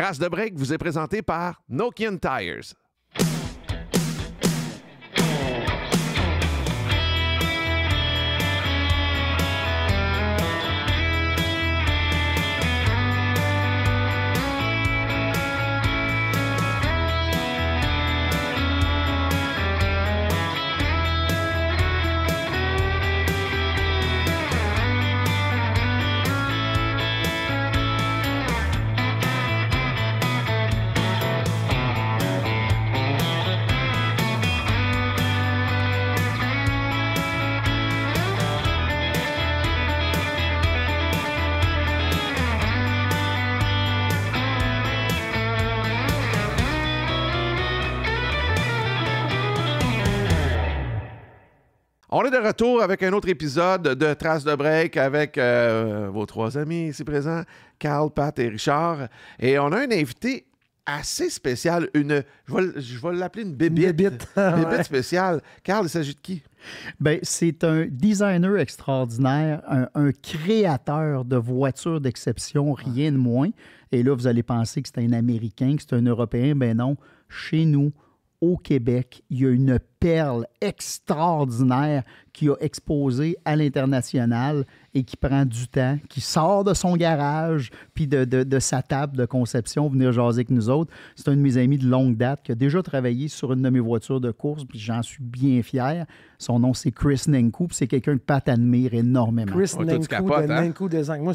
Trace de break vous est présenté par Nokian Tires. On est de retour avec un autre épisode de Trace de break avec vos trois amis ici présents, Carl, Pat et Richard. Et on a un invité assez spécial, je vais l'appeler une bébite. Bébite spéciale. Carl, il s'agit de qui? Ben, c'est un designer extraordinaire, un créateur de voitures d'exception, rien de moins. Et là, vous allez penser que c'est un Américain, que c'est un Européen. Ben non, chez nous, au Québec, il y a une perle extraordinaire qui a exposé à l'international et qui prend du temps, qui sort de son garage puis de sa table de conception, venir jaser avec nous autres. C'est un de mes amis de longue date qui a déjà travaillé sur une de mes voitures de course, puis j'en suis bien fier. Son nom, c'est Chris Nenku, puis c'est quelqu'un que Pat admire énormément. Chris Nenku de Nenku Design. Moi,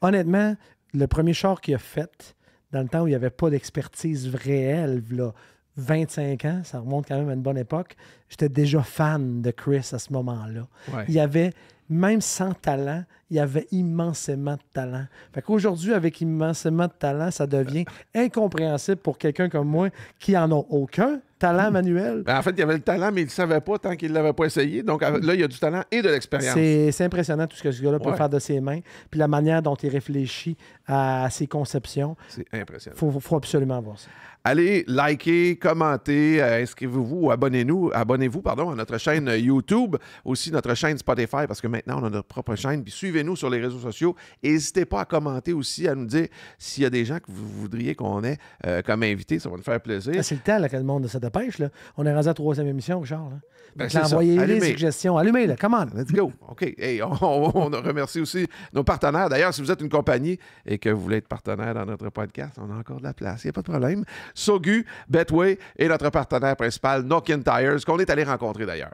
honnêtement, le premier char qu'il a fait, dans le temps où il n'y avait pas d'expertise réelle, là, 25 ans, ça remonte quand même à une bonne époque. J'étais déjà fan de Chris à ce moment-là. Ouais. Il y avait, même sans talent, il y avait immensément de talent. Fait qu'aujourd'hui, avec immensément de talent, ça devient incompréhensible pour quelqu'un comme moi qui en a aucun talent manuel. Ben, en fait, il y avait le talent, mais il ne le savait pas tant qu'il ne l'avait pas essayé. Donc là, il y a du talent et de l'expérience. C'est impressionnant tout ce que ce gars-là peut faire de ses mains. Puis la manière dont il réfléchit à ses conceptions. C'est impressionnant. Il faut absolument voir ça. Allez, likez, commentez, inscrivez-vous ou abonnez-vous à notre chaîne YouTube, aussi notre chaîne Spotify, parce que maintenant, on a notre propre chaîne. Puis suivez-nous sur les réseaux sociaux. N'hésitez pas à commenter aussi, à nous dire s'il y a des gens que vous voudriez qu'on ait comme invités. Ça va nous faire plaisir. C'est le temps là, que le monde se dépêche. Là. On est rendu à la 3e émission, Richard. Là. Ben, envoyez les suggestions. Allumez-le, commande. Let's go. OK. Hey, on remercie aussi nos partenaires. D'ailleurs, si vous êtes une compagnie et que vous voulez être partenaire dans notre podcast, on a encore de la place. Il n'y a pas de problème. Sogu, Betway et notre partenaire principal, Nokian Tires, qu'on est allé rencontrer d'ailleurs.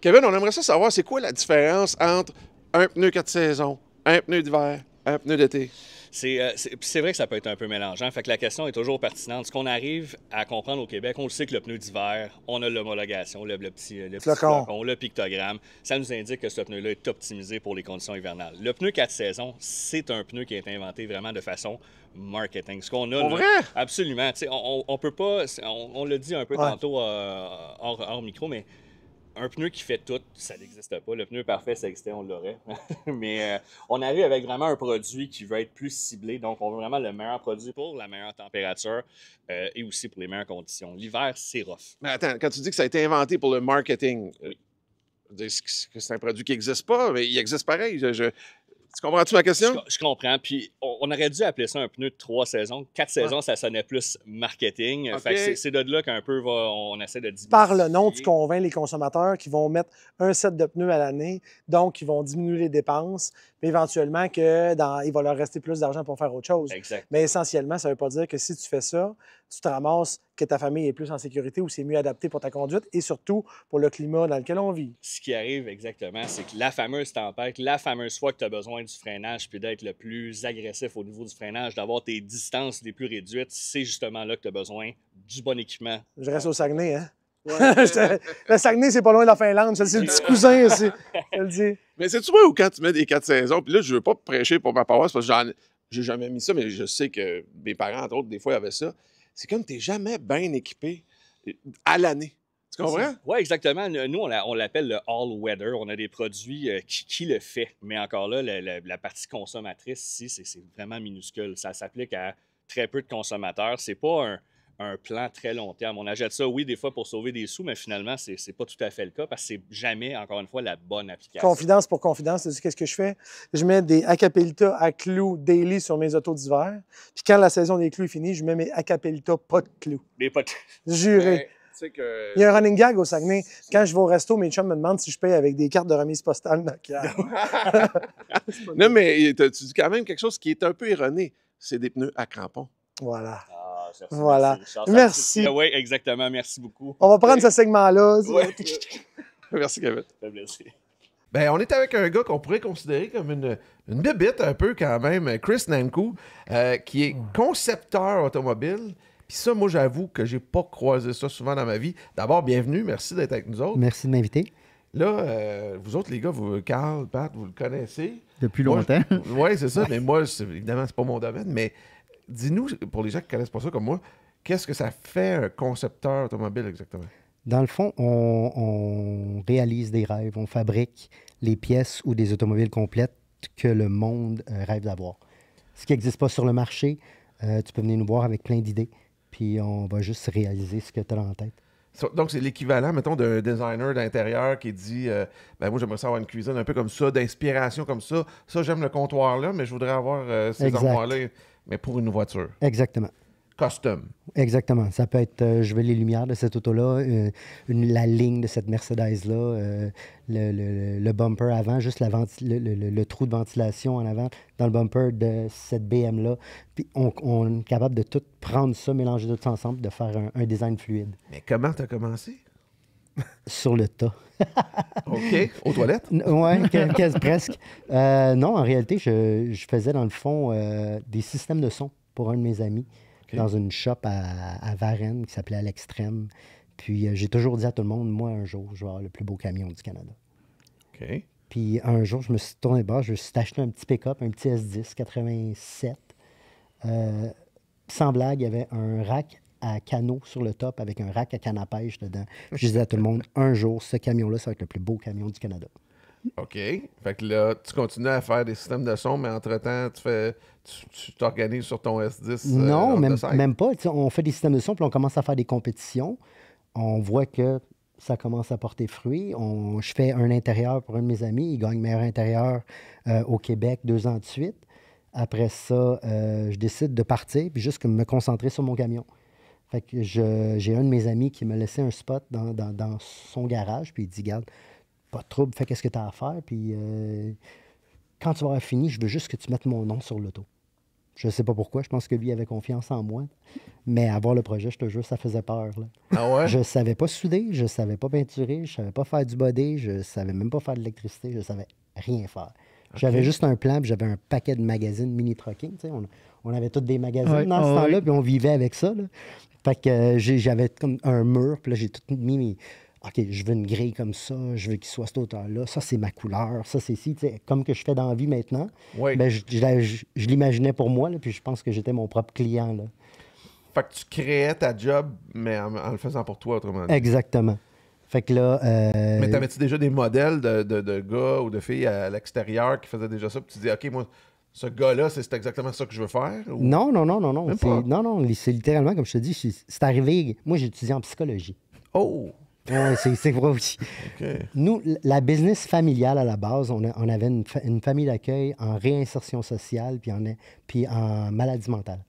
Kevin, on aimerait ça savoir, c'est quoi la différence entre un pneu 4 saisons, un pneu d'hiver, un pneu d'été? C'est vrai que ça peut être un peu mélangeant. Fait que la question est toujours pertinente. Ce qu'on arrive à comprendre au Québec, on le sait que le pneu d'hiver, on a l'homologation, le petit flocon, le pictogramme. Ça nous indique que ce pneu-là est optimisé pour les conditions hivernales. Le pneu 4 saisons, c'est un pneu qui a été inventé vraiment de façon marketing. Ce qu'on a, vrai? Absolument. On peut pas... On l'a dit un peu tantôt hors micro, mais un pneu qui fait tout, ça n'existe pas. Le pneu parfait, ça existait, on l'aurait. Mais on arrive avec vraiment un produit qui veut être plus ciblé. Donc, on veut vraiment le meilleur produit pour la meilleure température et aussi pour les meilleures conditions. L'hiver, c'est rough. Mais attends, quand tu dis que ça a été inventé pour le marketing, c'est un produit qui n'existe pas, mais il existe pareil. Tu comprends-tu ma question? Je comprends. Puis, on aurait dû appeler ça un pneu de 3 saisons. 4 saisons, ça sonnait plus marketing. Okay. Fait que c'est de là qu'un peu on essaie de diminuer. Par le nom, tu convaincs les consommateurs qui vont mettre un set de pneus à l'année, donc ils vont diminuer les dépenses, mais éventuellement il va leur rester plus d'argent pour faire autre chose. Exact. Mais essentiellement, ça ne veut pas dire que si tu fais ça, tu te ramasses que ta famille est plus en sécurité ou c'est mieux adapté pour ta conduite et surtout pour le climat dans lequel on vit. Ce qui arrive exactement, c'est que la fameuse tempête, la fameuse fois que tu as besoin du freinage puis d'être le plus agressif au niveau du freinage, d'avoir tes distances les plus réduites, c'est justement là que tu as besoin du bon équipement. Je reste au Saguenay, hein? Ouais. Le Saguenay, c'est pas loin de la Finlande. C'est le petit cousin aussi. Je le dis. Mais c'est-tu vois où quand tu mets des 4 saisons, puis là, je veux pas prêcher pour ma paroisse parce que j'ai jamais mis ça, mais je sais que mes parents, entre autres, des fois, avaient ça. C'est comme tu n'es jamais bien équipé à l'année. Tu comprends? Oui, exactement. Nous, on l'appelle le all-weather. On a des produits qui le fait. Mais encore là, la partie consommatrice ici, c'est vraiment minuscule. Ça s'applique à très peu de consommateurs. C'est pas un plan très long terme. On achète ça, oui, des fois pour sauver des sous, mais finalement, c'est pas tout à fait le cas parce que c'est jamais, encore une fois, la bonne application. Confidence pour confidence, tu sais qu'est-ce que je fais? Je mets des Acapelita à clous daily sur mes autos d'hiver. Puis quand la saison des clous est finie, je mets mes Acapelita pas de clous. Des potes. Juré. Que... Il y a un running gag au Saguenay. Quand je vais au resto, mes chums me demandent si je paye avec des cartes de remise postale Nokia. Non, mais tu dis quand même quelque chose qui est un peu erroné. C'est des pneus à crampons. Voilà. Ah, merci, Voilà. Richard. Merci. Oui, exactement. Merci beaucoup. On va prendre ce segment-là. Ouais. Merci, Kevin. Ça fait plaisir. Ben, on est avec un gars qu'on pourrait considérer comme une bébite un peu quand même, Chris Nankou, qui est concepteur automobile. Puis ça, moi, j'avoue que j'ai pas croisé ça souvent dans ma vie. D'abord, bienvenue, merci d'être avec nous autres. Merci de m'inviter. Là, vous autres, les gars, Carl, Pat, vous le connaissez. Depuis longtemps. Oui, c'est ça, mais moi, évidemment, c'est pas mon domaine. Mais dis-nous, pour les gens qui connaissent pas ça comme moi, qu'est-ce que ça fait un concepteur automobile exactement? Dans le fond, on réalise des rêves, on fabrique les pièces ou des automobiles complètes que le monde rêve d'avoir. Ce qui n'existe pas sur le marché, tu peux venir nous voir avec plein d'idées, puis on va juste réaliser ce que tu as en tête. Donc, c'est l'équivalent, mettons, d'un designer d'intérieur qui dit ben moi, j'aimerais ça avoir une cuisine un peu comme ça, d'inspiration comme ça. Ça, j'aime le comptoir là, mais je voudrais avoir ces Exact. armoires-là, mais pour une voiture. Exactement. Custom. Exactement. Ça peut être, je veux les lumières de cette auto-là, la ligne de cette Mercedes-là, le bumper avant, juste le trou de ventilation en avant dans le bumper de cette BM-là. Puis on est capable de tout prendre ça, mélanger tout ça ensemble, de faire un design fluide. Mais comment tu as commencé? Sur le tas. OK. Aux toilettes? Oui, presque. Non, en réalité, je faisais dans le fond des systèmes de son pour un de mes amis. Dans une shop à Varennes qui s'appelait À l'Extrême. Puis j'ai toujours dit à tout le monde, moi, un jour, je vais avoir le plus beau camion du Canada. OK. Puis un jour, je me suis tourné de bord, je me suis acheté un petit pick-up, un petit S10 87. Sans blague, il y avait un rack à canot sur le top avec un rack à canne à pêche dedans. Je disais à tout le monde, un jour, ce camion-là, ça va être le plus beau camion du Canada. OK. Fait que là, tu continues à faire des systèmes de son, mais entre-temps, tu t'organises sur ton S10. Non, on the side. même pas. Tu sais, on fait des systèmes de son, puis on commence à faire des compétitions. On voit que ça commence à porter fruit. Je fais un intérieur pour un de mes amis. Il gagne meilleur intérieur au Québec 2 ans de suite. Après ça, je décide de partir, puis juste me concentrer sur mon camion. Fait que j'ai un de mes amis qui m'a laissé un spot dans son garage, puis il dit, garde, pas de trouble, fais qu'est-ce que tu as à faire, puis quand tu vas avoir fini, je veux juste que tu mettes mon nom sur l'auto. Je ne sais pas pourquoi, je pense que lui avait confiance en moi, mais avoir le projet, je te jure, ça faisait peur. Là. Ah ouais? Je ne savais pas souder, je ne savais pas peinturer, je ne savais pas faire du body, je ne savais même pas faire de l'électricité, je ne savais rien faire. J'avais juste un plan, puis j'avais un paquet de magazines mini-trucking. Tu sais, on avait tous des magazines dans ce temps-là, puis on vivait avec ça. Là. Fait que j'avais comme un mur, puis là, j'ai tout mis mes... OK, je veux une grille comme ça, je veux qu'il soit cette hauteur-là, ça, c'est ma couleur, ça, c'est ici. Comme que je fais dans la vie maintenant, Oui. ben, je l'imaginais pour moi, là, puis je pense que j'étais mon propre client. Là. Fait que tu créais ta job, mais en le faisant pour toi, autrement dit. Exactement. Fait que là... Mais t'avais-tu déjà des modèles de gars ou de filles à l'extérieur qui faisaient déjà ça, puis tu dis, OK, moi, ce gars-là, c'est exactement ça que je veux faire? Ou... Non. Même pas? Non, c'est littéralement, comme je te dis, c'est arrivé... Moi, j'ai étudié en psychologie. Oh! Oui, c'est vrai aussi. Okay. Nous, la business familiale à la base, on avait une famille d'accueil en réinsertion sociale puis en maladie mentale.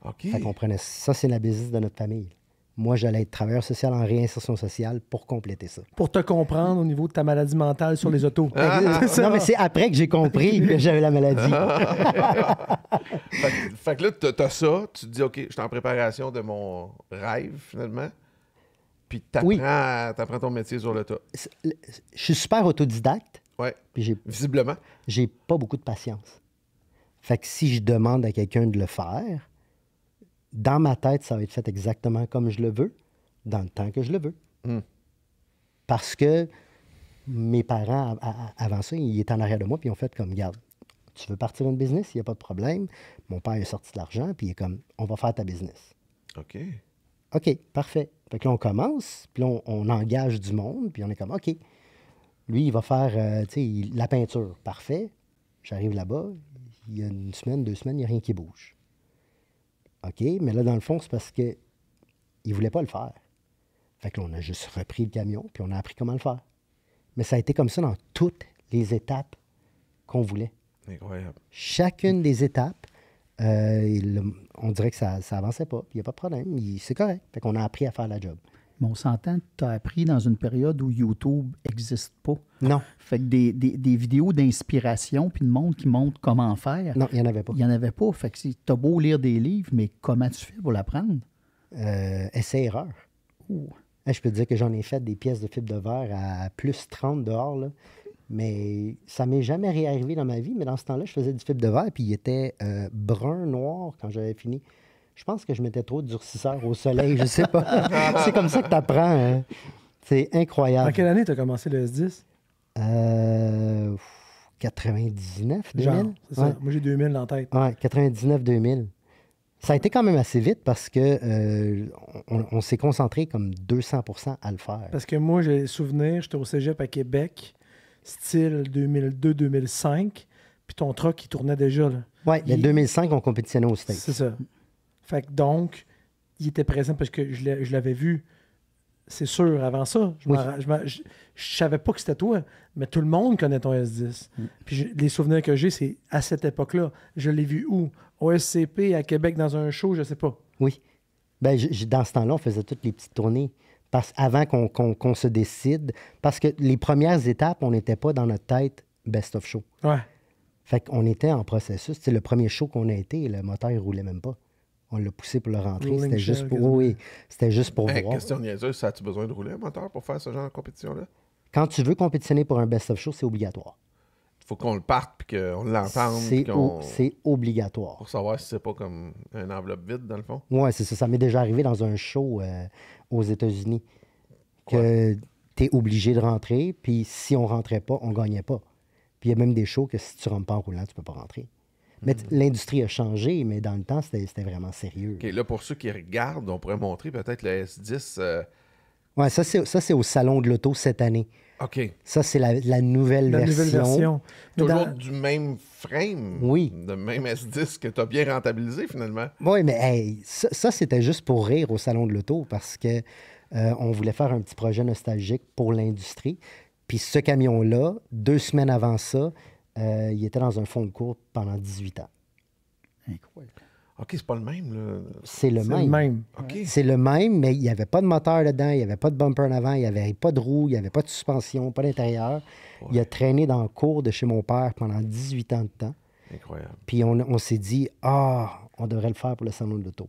OK. Fait qu'on prenait ça, c'est la business de notre famille. Moi, j'allais être travailleur social en réinsertion sociale pour compléter ça. Pour te comprendre au niveau de ta maladie mentale sur les autos. Non, mais c'est après que j'ai compris que j'avais la maladie. fait que là, t'as ça, tu te dis, OK, je suis en préparation de mon rêve, finalement. Puis t'apprends ton métier sur le tas. Je suis super autodidacte. Oui, visiblement. J'ai pas beaucoup de patience. Fait que si je demande à quelqu'un de le faire, dans ma tête, ça va être fait exactement comme je le veux, dans le temps que je le veux. Parce que mes parents, avant ça, ils étaient en arrière de moi, puis ils ont fait comme, regarde, tu veux partir une business, il n'y a pas de problème. Mon père a sorti de l'argent, puis il est comme, on va faire ta business. OK. OK, parfait. Fait que là, on commence, puis là, on engage du monde, puis on est comme, OK. Lui, il va faire, la peinture. Parfait. J'arrive là-bas, il y a 1 semaine, 2 semaines, il n'y a rien qui bouge. OK, mais là, dans le fond, c'est parce que ils ne voulaient pas le faire. Fait que là, on a juste repris le camion, puis on a appris comment le faire. Mais ça a été comme ça dans toutes les étapes qu'on voulait. Incroyable. Chacune des étapes, on dirait que ça avançait pas. Il n'y a pas de problème. C'est correct. Fait qu'on a appris à faire la job. Mais on s'entend que tu as appris dans une période où YouTube n'existe pas. Non. Fait que des vidéos d'inspiration puis de monde qui montre comment faire. Non, il n'y en avait pas. Il n'y en avait pas. Fait que tu as beau lire des livres, mais comment tu fais pour l'apprendre? Essai-erreur. Ouh. Je peux te dire que j'en ai fait des pièces de fibre de verre à plus 30 dehors, là. Mais ça m'est jamais réarrivé dans ma vie. Mais dans ce temps-là, je faisais du fibre de verre, puis il était brun, noir quand j'avais fini. Je pense que je mettais trop de durcisseur au soleil, je sais pas. C'est comme ça que tu apprends. C'est incroyable. En quelle année tu as commencé le S10? 99, 2000? Genre, c'est Ouais. ça. Moi, j'ai 2000 en tête. Ouais, 99-2000. Ça a été quand même assez vite parce que on s'est concentré comme 200% à le faire. Parce que moi, j'ai souvenir, j'étais au cégep à Québec, style 2002-2005, puis ton truck, il tournait déjà. Là. Oui, le 2005, on compétitionnait au States. C'est ça. Fait que donc, il était présent parce que je l'avais vu, c'est sûr, avant ça. Je savais pas que c'était toi, mais tout le monde connaît ton S10. Puis les souvenirs que j'ai, c'est à cette époque-là. Je l'ai vu où? Au SCP, à Québec, dans un show, je sais pas. Oui. Ben, dans ce temps-là, on faisait toutes les petites tournées. Avant qu'on se décide. Parce que les premières étapes, on n'était pas dans notre tête best of show. Ouais. Fait qu'on était en processus. C'est le premier show qu'on a été, le moteur ne roulait même pas. On l'a poussé pour le rentrer. Rolling C'était juste shell, pour, quasiment. oui, c'était juste pour voir. Question niaiseuse, ça as-tu besoin de rouler un moteur pour faire ce genre de compétition-là? Quand tu veux compétitionner pour un best of show, c'est obligatoire. Il faut qu'on le parte puis qu'on l'entende. C'est puis qu'on- c'est obligatoire. Pour savoir si c'est pas comme une enveloppe vide, dans le fond. Oui, c'est ça. Ça m'est déjà arrivé dans un show aux États-Unis que tu es obligé de rentrer, puis si on rentrait pas, on gagnait pas. Puis il y a même des shows que si tu rentres pas en roulant, tu peux pas rentrer. Mais l'industrie a changé, mais dans le temps, c'était vraiment sérieux. OK, là, pour ceux qui regardent, on pourrait montrer peut-être le S10. Ouais, ça, c'est au Salon de l'Auto cette année. OK. Ça, c'est la nouvelle La version. nouvelle version. Mais Toujours dans- du même frame. Oui. De même S10 que tu as bien rentabilisé, finalement. Oui, mais hey, ça, c'était juste pour rire au Salon de l'Auto parce que on voulait faire un petit projet nostalgique pour l'industrie. Puis ce camion-là, 2 semaines avant ça, il était dans un fond de cours pendant 18 ans. Incroyable. OK, c'est pas le même, là. C'est le c'est même. le même. OK. C'est le même, mais il n'y avait pas de moteur dedans, il n'y avait pas de bumper en avant, il n'y avait pas de roue, il n'y avait pas de suspension, pas d'intérieur. Il a traîné dans le cours de chez mon père pendant 18 ans de temps. Incroyable. Puis on s'est dit, on devrait le faire pour le salon de l'auto.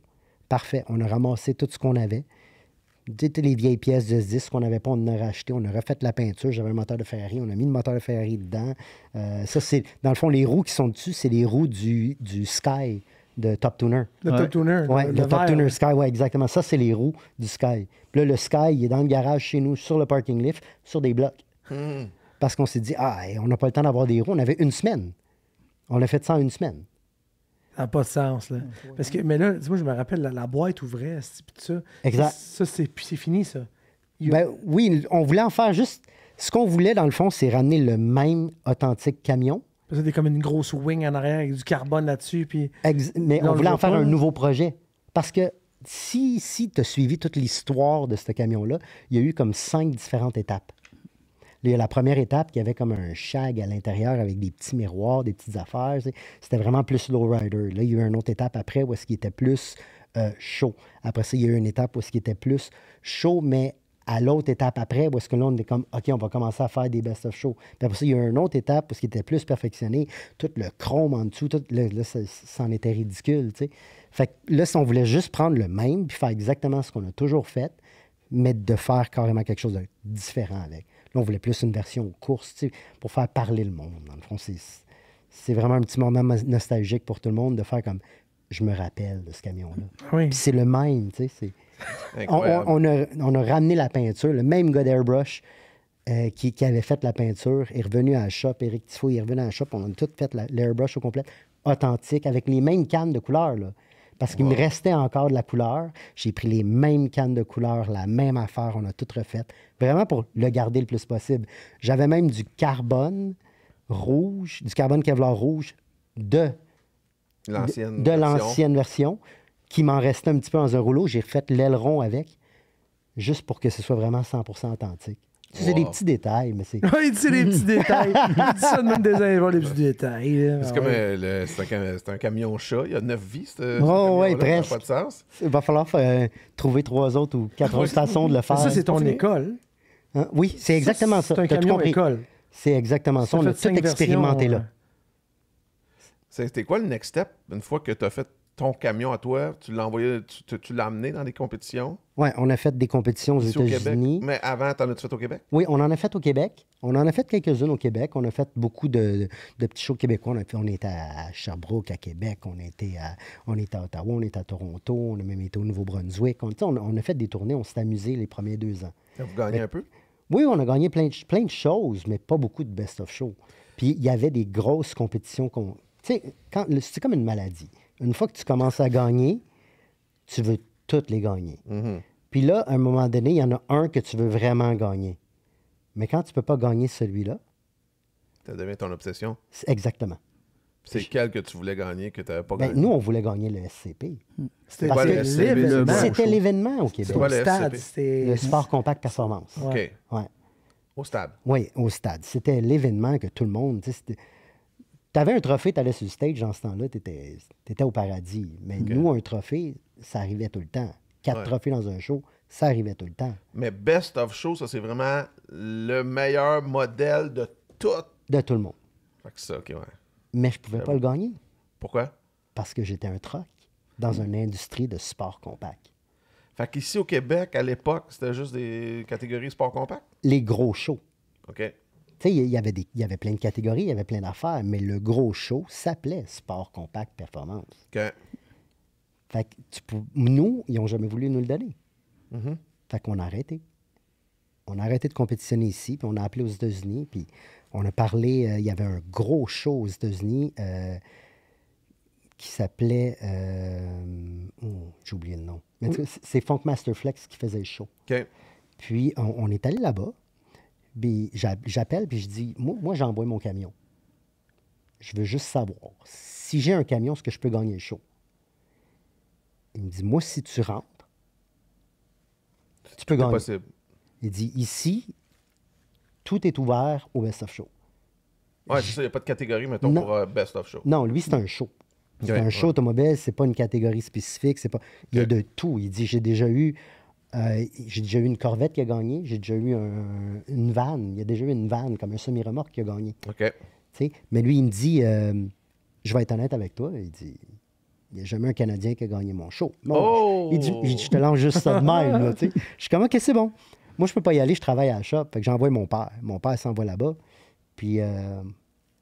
Parfait. On a ramassé tout ce qu'on avait. Toutes les vieilles pièces de 10 qu'on n'avait pas, on en a racheté. On a refait la peinture. J'avais un moteur de Ferrari. On a mis le moteur de Ferrari dedans. Ça, c'est... Dans le fond, les roues qui sont dessus, c'est les roues du Sky de Top Tuner. Le Ouais. Top Tuner. Oui, le Top vert, Tuner là. Sky, oui, exactement. Ça, c'est les roues du Sky. Puis là, le Sky, il est dans le garage chez nous, sur le parking lift, sur des blocs. Parce qu'on s'est dit, on n'a pas le temps d'avoir des roues. On avait une semaine. On a fait ça en une semaine. Ça n'a pas de sens, là. Parce que, mais là, dis-moi, je me rappelle, la boîte ouvrait, puis tout ça. Exact. Ça, c'est fini, ça. Ben, oui, on voulait en faire juste... Ce qu'on voulait, dans le fond, c'est ramener le même authentique camion. Parce que c'était comme une grosse wing en arrière avec du carbone là-dessus, puis... Mais Là, on on voulait le en faire voit pas, un là. nouveau projet. Parce que si tu as suivi toute l'histoire de ce camion-là, il y a eu comme 5 différentes étapes. Là, il y a la première étape qui avait comme un shag à l'intérieur avec des petits miroirs, des petites affaires. C'était vraiment plus lowrider. Là, il y a eu une autre étape après où est-ce qu'il était plus chaud. Après ça, il y a eu une étape où est-ce qu'il était plus chaud, mais à l'autre étape après, où est-ce que là, on est comme, OK, on va commencer à faire des best-of show. Puis après ça, il y a eu une autre étape où ce qui était plus perfectionné, tout le chrome en dessous, là, ça en était ridicule, tu sais. Fait que là, si on voulait juste prendre le même puis faire exactement ce qu'on a toujours fait, mais de faire carrément quelque chose de différent avec. Là, on voulait plus une version course, tu sais, pour faire parler le monde. Dans le fond, c'est vraiment un petit moment nostalgique pour tout le monde de faire comme, je me rappelle de ce camion-là. Oui. Puis c'est le même, tu sais, c'est... Incroyable. On a ramené la peinture. Le même gars d'Airbrush qui avait fait la peinture est revenu à la shop. Éric Tifo est revenu à la shop. On a tout fait l'Airbrush au complet, authentique, avec les mêmes cannes de couleur. Là. Parce qu'il me restait encore de la couleur. J'ai pris les mêmes cannes de couleur, la même affaire. On a tout refait. Vraiment pour le garder le plus possible. J'avais même du carbone rouge, du carbone Kevlar rouge de L'ancienne de version. l'ancienne version qui m'en restait un petit peu dans un rouleau. J'ai refait l'aileron avec, juste pour que ce soit vraiment 100% authentique. C'est des petits détails, mais c'est... Oui, il dit les petits détails. Il dit ça de même des infos, les petits détails. Là. C'est comme c'est un camion chat. Il y a 9 vies, ce Oh, ouais, camion-là, presque. ça n'a pas de sens. Il va falloir trouver 3 autres ou 4 autres façons de le faire. Ça, c'est ton école. Hein? Oui, c'est exactement ça. C'est un T'as tout camion compris. école. C'est exactement ça. On fait a tout 5 expérimenté versions, là. C'était quoi le next step? Une fois que tu as fait ton camion à toi, tu l'as envoyé, tu l'as amené dans des compétitions Oui, on a fait des compétitions aux ici au Québec. États-Unis. Mais avant, t'en as-tu fait au Québec? Oui, on en a fait au Québec. On en a fait quelques-unes au Québec. On a fait beaucoup de petits shows québécois. On était à Sherbrooke, à Québec. On était à Ottawa, on était à Toronto. On a même été au Nouveau-Brunswick. On a fait des tournées. On s'est amusé les premiers 2 ans. Vous gagnez un peu? Oui, on a gagné plein de choses, mais pas beaucoup de best-of shows. Puis il y avait des grosses compétitions. Tu sais, c'est comme une maladie. Une fois que tu commences à gagner, tu veux toutes les gagner. Mm-hmm. Puis là, à un moment donné, il y en a un que tu veux vraiment gagner. Mais quand tu ne peux pas gagner celui-là, Ça devient ton obsession. exactement. C'est quel que tu voulais gagner que tu n'avais pas Ben, gagné? nous, on voulait gagner le SCP. C'était Parce que l'événement. C'était l'événement au Québec. C'est quoi le Stade, SCP? c'était... Le Sport Compact Performance. Ouais. OK. Ouais. Au stade. Oui, au stade. C'était l'événement que tout le monde. Tu avais un trophée, tu allais sur le stage dans ce temps-là, tu étais au paradis. Mais nous, un trophée, ça arrivait tout le temps. 4 trophées dans un show, ça arrivait tout le temps. Mais Best of Show, ça, c'est vraiment le meilleur modèle de tout. De tout le monde. Fait que ça, OK, ouais. Mais je pouvais pas le gagner Pourquoi? parce que j'étais un troc dans une industrie de sport compact. Fait qu'ici au Québec, à l'époque, c'était juste des catégories sport compact? Les gros shows. OK. Tu sais, il y avait plein de catégories, il y avait plein d'affaires, mais le gros show s'appelait Sport Compact Performance. OK. Fait que nous, ils n'ont jamais voulu nous le donner. Mhm. Fait qu'on a arrêté. On a arrêté de compétitionner ici, puis on a appelé aux États-Unis, puis on a parlé, il y avait un gros show aux États-Unis qui s'appelait... j'ai oublié le nom. Mais c'est Funkmaster Flex qui faisait le show. OK. Puis on est allé là-bas, puis j'appelle, puis je dis, moi j'envoie mon camion. Je veux juste savoir, si j'ai un camion, est-ce que je peux gagner le show? Il me dit, moi, si tu rentres, tu peux C'est gagner. possible. Il dit, ici, tout est ouvert au Best of Show. Ouais, c'est ça, il n'y a pas de catégorie, mettons, Non. pour Best of Show. Non, lui, c'est un show. C'est Ouais, un show automobile, c'est pas une catégorie spécifique, c'est pas... Il y a de tout. Il dit, j'ai déjà eu une Corvette qui a gagné, j'ai déjà eu une vanne, il y a déjà eu une vanne, comme un semi-remorque qui a gagné. OK. Tu sais, mais lui, il me dit, je vais être honnête avec toi, il dit, il n'y a jamais un Canadien qui a gagné mon show. Bon, Oh! il dit, je te lance juste ça de même. Là, tu sais. Je suis comme, OK, c'est bon. Moi, je peux pas y aller, je travaille à la shop. Fait que j'envoie mon père. Mon père s'en va là-bas. Puis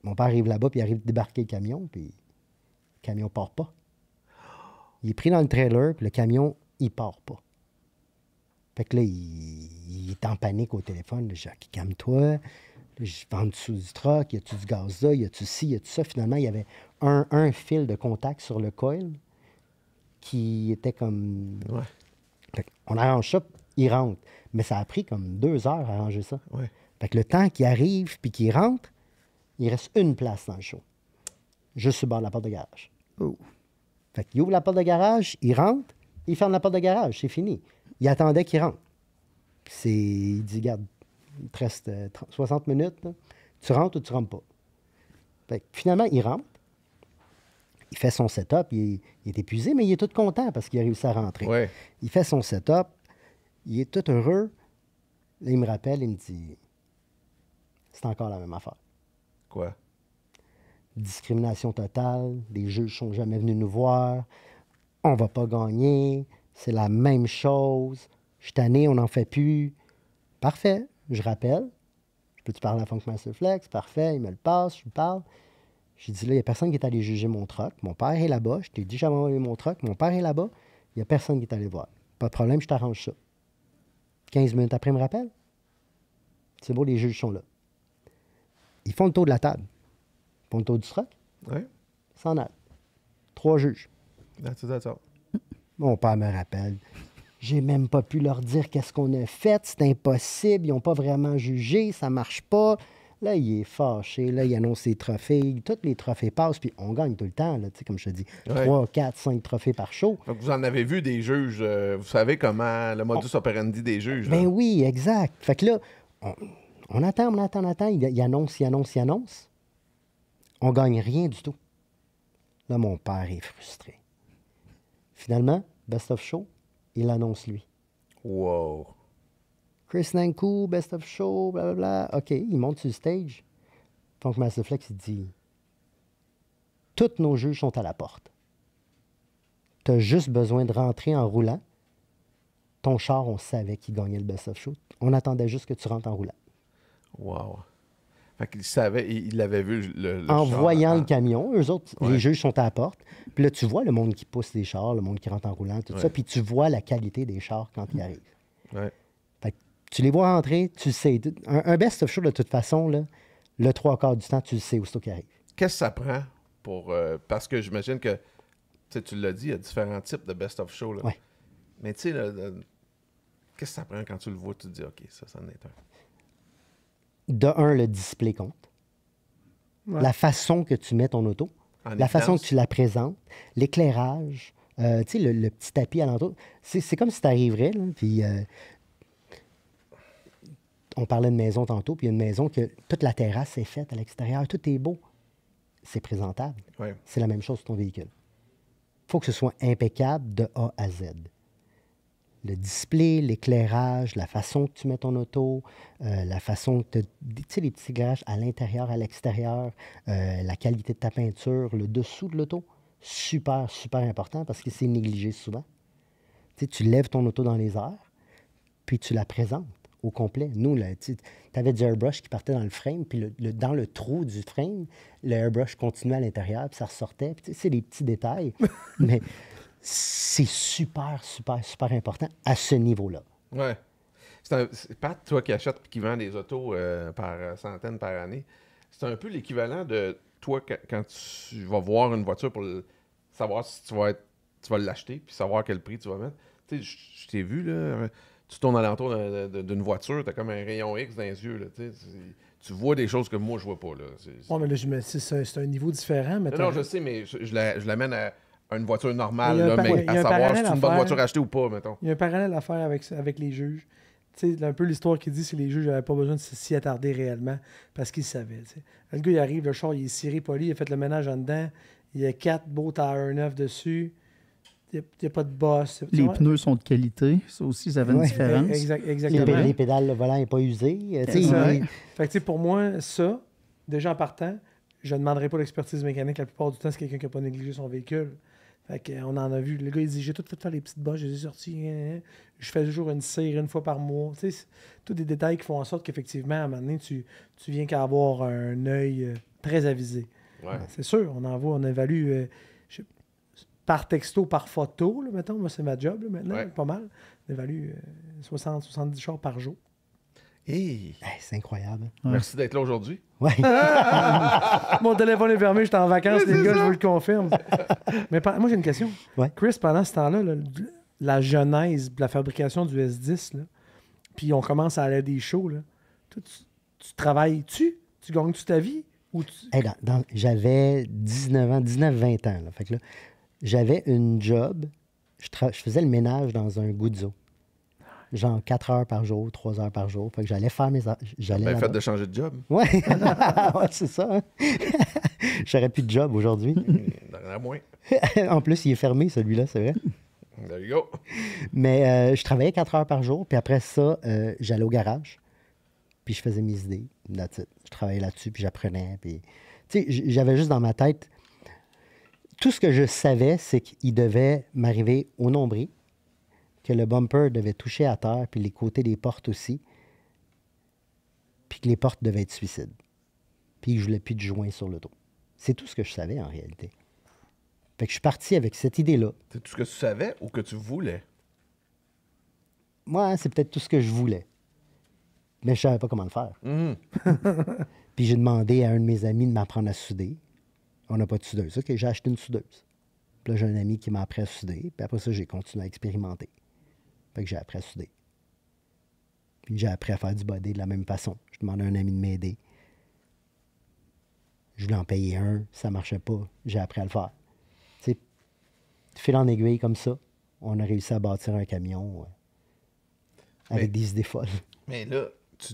mon père arrive là-bas, puis il arrive débarquer le camion, puis le camion part pas. Il est pris dans le trailer, puis le camion, il part pas. Fait que là, il est en panique au téléphone. Là, je dis, OK, calme-toi. Là, je vais en dessous du truck. Y a-tu du gaz là? Y a-tu ci? Y a-tu ça? Finalement, il y avait un fil de contact sur le coil qui était comme... Ouais. Fait on arrange ça, il rentre. Mais ça a pris comme 2 heures à arranger ça. Ouais. Fait que le temps qu'il arrive puis qu'il rentre, il reste une place dans le show. Juste sur le bord de la porte de garage. Oh. Fait qu'il ouvre la porte de garage, il rentre, il ferme la porte de garage, c'est fini. Il attendait qu'il rentre. Il dit, regarde, il te reste 60 minutes, là. Tu rentres ou tu rentres pas? Fait que finalement, il rentre. Il fait son setup, il est épuisé, mais il est tout content parce qu'il a réussi à rentrer. Ouais. Il fait son setup, il est tout heureux. Là, il me rappelle, il me dit, c'est encore la même affaire. Quoi? Discrimination totale, les juges sont jamais venus nous voir, on va pas gagner, c'est la même chose, je suis tanné, on n'en fait plus. Parfait, je rappelle. Je peux-tu parler à Funkmaster Flex? Parfait, il me le passe, je lui parle. J'ai dit, là, il n'y a personne qui est allé juger mon truck. Mon père est là-bas. Je t'ai dit, j'avais envoyé mon truck. Mon père est là-bas. Il n'y a personne qui est allé voir. Pas de problème, je t'arrange ça. 15 minutes après, il me rappelle. C'est beau, les juges sont là. Ils font le tour de la table. Ils font le tour du truck. Ouais. Ils s'en allent. 3 juges. That's all. Mon père me rappelle. J'ai même pas pu leur dire qu'est-ce qu'on a fait. C'est impossible. Ils n'ont pas vraiment jugé. Ça marche pas. Là, il est fâché. Là, il annonce ses trophées. Tous les trophées passent, puis on gagne tout le temps, là, tu sais, comme je te dis. Ouais. 3, 4, 5 trophées par show. Donc, vous en avez vu des juges. Vous savez comment le modus operandi des juges. là. Ben oui, exact. Fait que là, on attend. Il annonce. On gagne rien du tout. Là, mon père est frustré. Finalement, Best of Show, il l'annonce lui. Wow. Chris Nankou, Best of Show, blablabla. OK, il monte sur le stage. Donc, Masterflex, il dit tous nos juges sont à la porte. Tu as juste besoin de rentrer en roulant. Ton char, on savait qu'il gagnait le Best of Show. On attendait juste que tu rentres en roulant. Wow. Fait qu'il savait, il avait vu le En char voyant avant. le camion, eux autres, Ouais. les juges sont à la porte. Puis là, tu vois le monde qui pousse les chars, le monde qui rentre en roulant, tout ça. Ouais. Puis tu vois la qualité des chars quand ils arrivent. Ouais. Fait que tu les vois rentrer, tu le sais. Un Best of Show, de toute façon, là, le 3/4 du temps, tu le sais aussitôt qu'il arrive. Qu'est-ce que ça prend pour. Parce que j'imagine que, tu l'as dit, il y a différents types de best of show. Là. Ouais. Mais tu sais, qu'est-ce que ça prend quand tu le vois, tu te dis, OK, ça en est un. De un, le display compte. Ouais. La façon que tu mets ton auto, En la façon évidence. que tu la présentes, l'éclairage, tu sais, le petit tapis alentour. C'est comme si tu arriverais, là, puis on parlait de maison tantôt, puis il y a une maison que toute la terrasse est faite à l'extérieur, tout est beau. C'est présentable. Ouais. C'est la même chose sur ton véhicule. Il faut que ce soit impeccable de A à Z. Le display, l'éclairage, la façon que tu mets ton auto, la façon que tu sais, les petits éclairages à l'intérieur, à l'extérieur, la qualité de ta peinture, le dessous de l'auto, super, super important parce que c'est négligé souvent. Tu sais, tu lèves ton auto dans les airs, puis tu la présentes au complet. Nous, tu avais du airbrush qui partait dans le frame, puis dans le trou du frame, le airbrush continuait à l'intérieur, puis ça ressortait. Puis, tu sais, c'est des petits détails, mais c'est super, super, super important à ce niveau-là. Ouais. C'est Pat, toi qui achètes et qui vend des autos par centaines par année, c'est un peu l'équivalent de toi quand tu vas voir une voiture pour savoir si tu vas l'acheter puis savoir quel prix tu vas mettre. Tu sais, je t'ai vu, là, tu tournes alentour d'une voiture, tu as comme un rayon X dans les yeux. Là, tu vois des choses que moi, je vois pas. Là. Ouais, mais là, c'est un niveau différent. Mais Non, je sais, mais je l'amène à une voiture Il y normale, a un là, pa- mais il y a à un savoir si parallèle c'est à une bonne faire. voiture à acheter ou pas, mettons. Il y a un parallèle à faire avec les juges. Tu sais, un peu l'histoire qui dit c'est les juges n'avaient pas besoin de s'y attarder réellement parce qu'ils savaient. Tu sais. Le gars, il arrive, le char, il est ciré, poli, il a fait le ménage en dedans, il y a 4 beaux tires neufs dessus, il n'y a pas de boss. Les pneus sont de qualité. Ça aussi, ça fait une Ouais. différence. Exactement. Les pédales, le volant n'est pas usé. Tu sais, Exact. il- Fait que, tu sais, pour moi, ça, déjà en partant, je ne demanderai pas l'expertise mécanique la plupart du temps, c'est quelqu'un qui n'a pas négligé son véhicule. Fait qu'on en a vu. Le gars, il dit j'ai tout fait faire les petites bosses, je les ai sorties. Je fais toujours une cire une fois par mois. Tu sais, c'est tous des détails qui font en sorte qu'effectivement, à un moment donné, tu viens qu'à avoir un œil très avisé. Ouais. C'est sûr, on envoie, on évalue par texto, par photo, là, mettons. Moi, c'est ma job là, maintenant, Ouais. pas mal. On évalue 60-70 chars par jour. Hey, Hey, c'est incroyable. merci d'être là aujourd'hui. Ouais. Mon téléphone est fermé, j'étais en vacances, les gars, je vous le confirme. Mais moi, j'ai une question. Ouais. Chris, pendant ce temps-là, là, la genèse de la fabrication du S10, là, puis on commence à aller à des shows, là, toi, tu travailles-tu? Tu gagnes-tu ta vie? Ou tu... Hey, j'avais 19-20 ans. Là. Fait que là, j'avais une job. Je faisais le ménage dans un goudzo. Genre 4 heures par jour, 3 heures par jour. Fait que j'allais faire mes... J'allais Ben, là-bas. fait de changer de job. Ouais, ouais c'est ça. Hein? J'aurais plus de job aujourd'hui. Dernière moins. En plus, il est fermé, celui-là, c'est vrai. There you go. Mais je travaillais 4 heures par jour, puis après ça, j'allais au garage, puis je faisais mes idées. That's it. Je travaillais là-dessus, puis j'apprenais. Puis... Tu sais, j'avais juste dans ma tête... Tout ce que je savais, c'est qu'il devait m'arriver au nombril, que le bumper devait toucher à terre, puis les côtés des portes aussi, puis que les portes devaient être suicides. Puis que je voulais plus de joint sur l'auto. C'est tout ce que je savais, en réalité. Fait que je suis parti avec cette idée-là. C'est tout ce que tu savais ou que tu voulais? Moi, c'est peut-être tout ce que je voulais. Mais je savais pas comment le faire. Mhm. Puis j'ai demandé à un de mes amis de m'apprendre à souder. On n'a pas de soudeuse. OK, j'ai acheté une soudeuse. Puis là, j'ai un ami qui m'a appris à souder. Puis après ça, j'ai continué à expérimenter. Fait que j'ai appris à souder. Puis j'ai appris à faire du body de la même façon. Je demandais à un ami de m'aider. Je voulais en payer un, ça ne marchait pas. J'ai appris à le faire. Tu sais, fil en aiguille comme ça, on a réussi à bâtir un camion avec des idées folles. Mais là,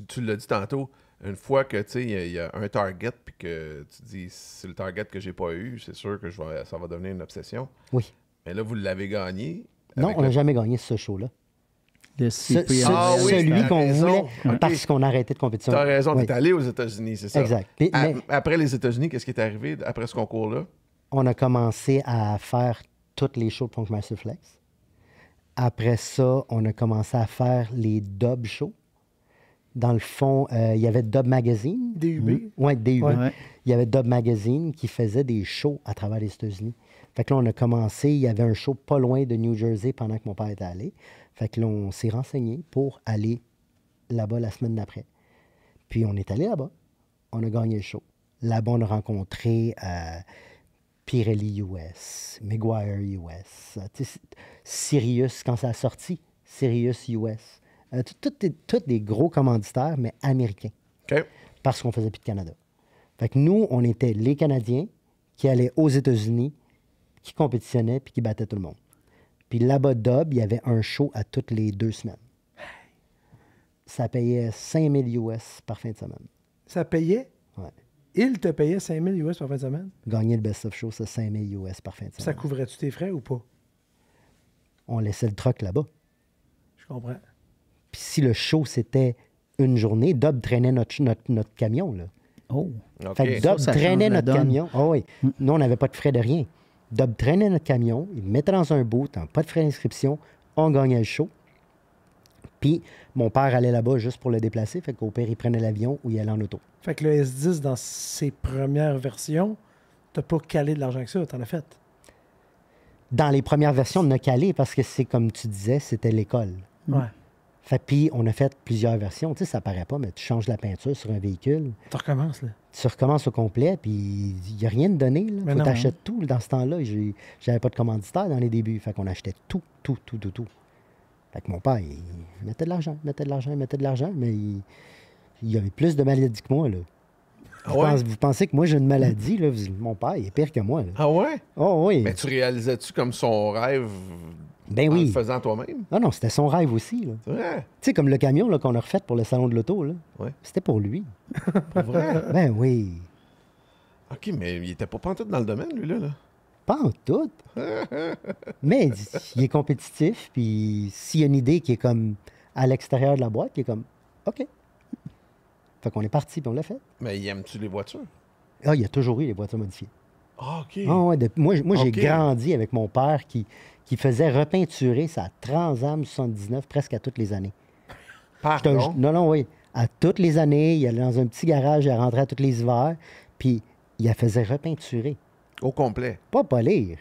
tu l'as dit tantôt, une fois que il y a un target puis que tu dis c'est le target que j'ai pas eu, c'est sûr que ça va devenir une obsession. Oui. Mais là, vous l'avez gagné. Non, on n'a jamais gagné ce show-là. Le CPM. Celui qu'on raison. voulait parce qu'on a arrêté de compétition. Tu as raison, Oui. tu es allé aux États-Unis, c'est ça? Exact. Mais Après les États-Unis, qu'est-ce qui est arrivé après ce concours-là? on a commencé à faire toutes les shows de Funk Master Flex. Après ça, on a commencé à faire les dub shows. Dans le fond, il y avait Dub Magazine. DUB. Oui, DUB. Ouais. Il y avait Dub Magazine qui faisait des shows à travers les États-Unis. Fait que là, on a commencé, il y avait un show pas loin de New Jersey pendant que mon père était allé. Fait que là, on s'est renseigné pour aller là-bas la semaine d'après. Puis on est allé là-bas. On a gagné le show. Là-bas, on a rencontré Pirelli US, Maguire US, Sirius, quand ça a sorti, Sirius US. Tous des gros commanditaires, mais américains. OK. Parce qu'on faisait plus de Canada. Fait que nous, on était les Canadiens qui allaient aux États-Unis, qui compétitionnaient puis qui battaient tout le monde. Puis là-bas, Dub, il y avait un show à toutes les 2 semaines. Ça payait 5 000 US par fin de semaine. Ça payait? Ouais. Il te payait 5 000 US par fin de semaine? Gagner le Best of Show, c'est 5 000 US par fin de Ça semaine. couvrait-tu tes frais ou pas? On laissait le truck là-bas. Je comprends. Puis si le show, c'était une journée, Dub traînait notre camion, là. Oh. OK. Fait que Dub ça traînait change la notre donne. camion. Ah oui. Nous, on n'avait pas de frais de rien. Dub traînait notre camion, il le mettait dans un boot, pas de frais d'inscription, on gagnait le show. Puis mon père allait là-bas juste pour le déplacer, fait qu'au pire, il prenait l'avion ou il allait en auto. Fait que le S10, dans ses premières versions, t'as pas calé de l'argent que ça, t'en as fait. Dans les premières versions, on a calé parce que c'est comme tu disais, c'était l'école. Ouais. Fait puis on a fait plusieurs versions. Tu sais, ça paraît pas, mais tu changes la peinture sur un véhicule, Tu recommences, là. tu recommences au complet, puis il n'y a rien de donné. Là. Mais Faut non, t'achètes tout. Dans ce temps-là, j'avais pas de commanditaire dans les débuts. Fait qu'on achetait tout. Fait que mon père, il mettait de l'argent, mais il y avait plus de maladies que moi, là. Ah ouais? Vous pensez que moi, j'ai une maladie, là? Mon père, il est pire que moi, là. Ah ouais? Oh oui. Mais tu réalisais-tu comme son rêve Ben en le oui. faisant toi-même? Ah non, c'était son rêve aussi, là. C'est vrai? Tu sais, comme le camion là, qu'on a refait pour le salon de l'auto, là. Ouais. C'était pour lui. Pas vrai? Ben oui. OK, mais il était pas pantoute dans le domaine, lui, là. Pas en tout. Mais il est compétitif, puis s'il y a une idée qui est comme à l'extérieur de la boîte, il est comme OK. Fait qu'on est parti, puis on l'a fait. Mais il aime-tu les voitures? Ah, il y a toujours eu les voitures modifiées. Ah, OK. Ah ouais, moi j'ai OK. grandi avec mon père qui faisait repeinturer sa Trans Am 79 presque à toutes les années. Pardon? Non, oui. À toutes les années, il allait dans un petit garage, il rentrait à tous les hivers, puis il la faisait repeinturer. Au complet. Pas polir.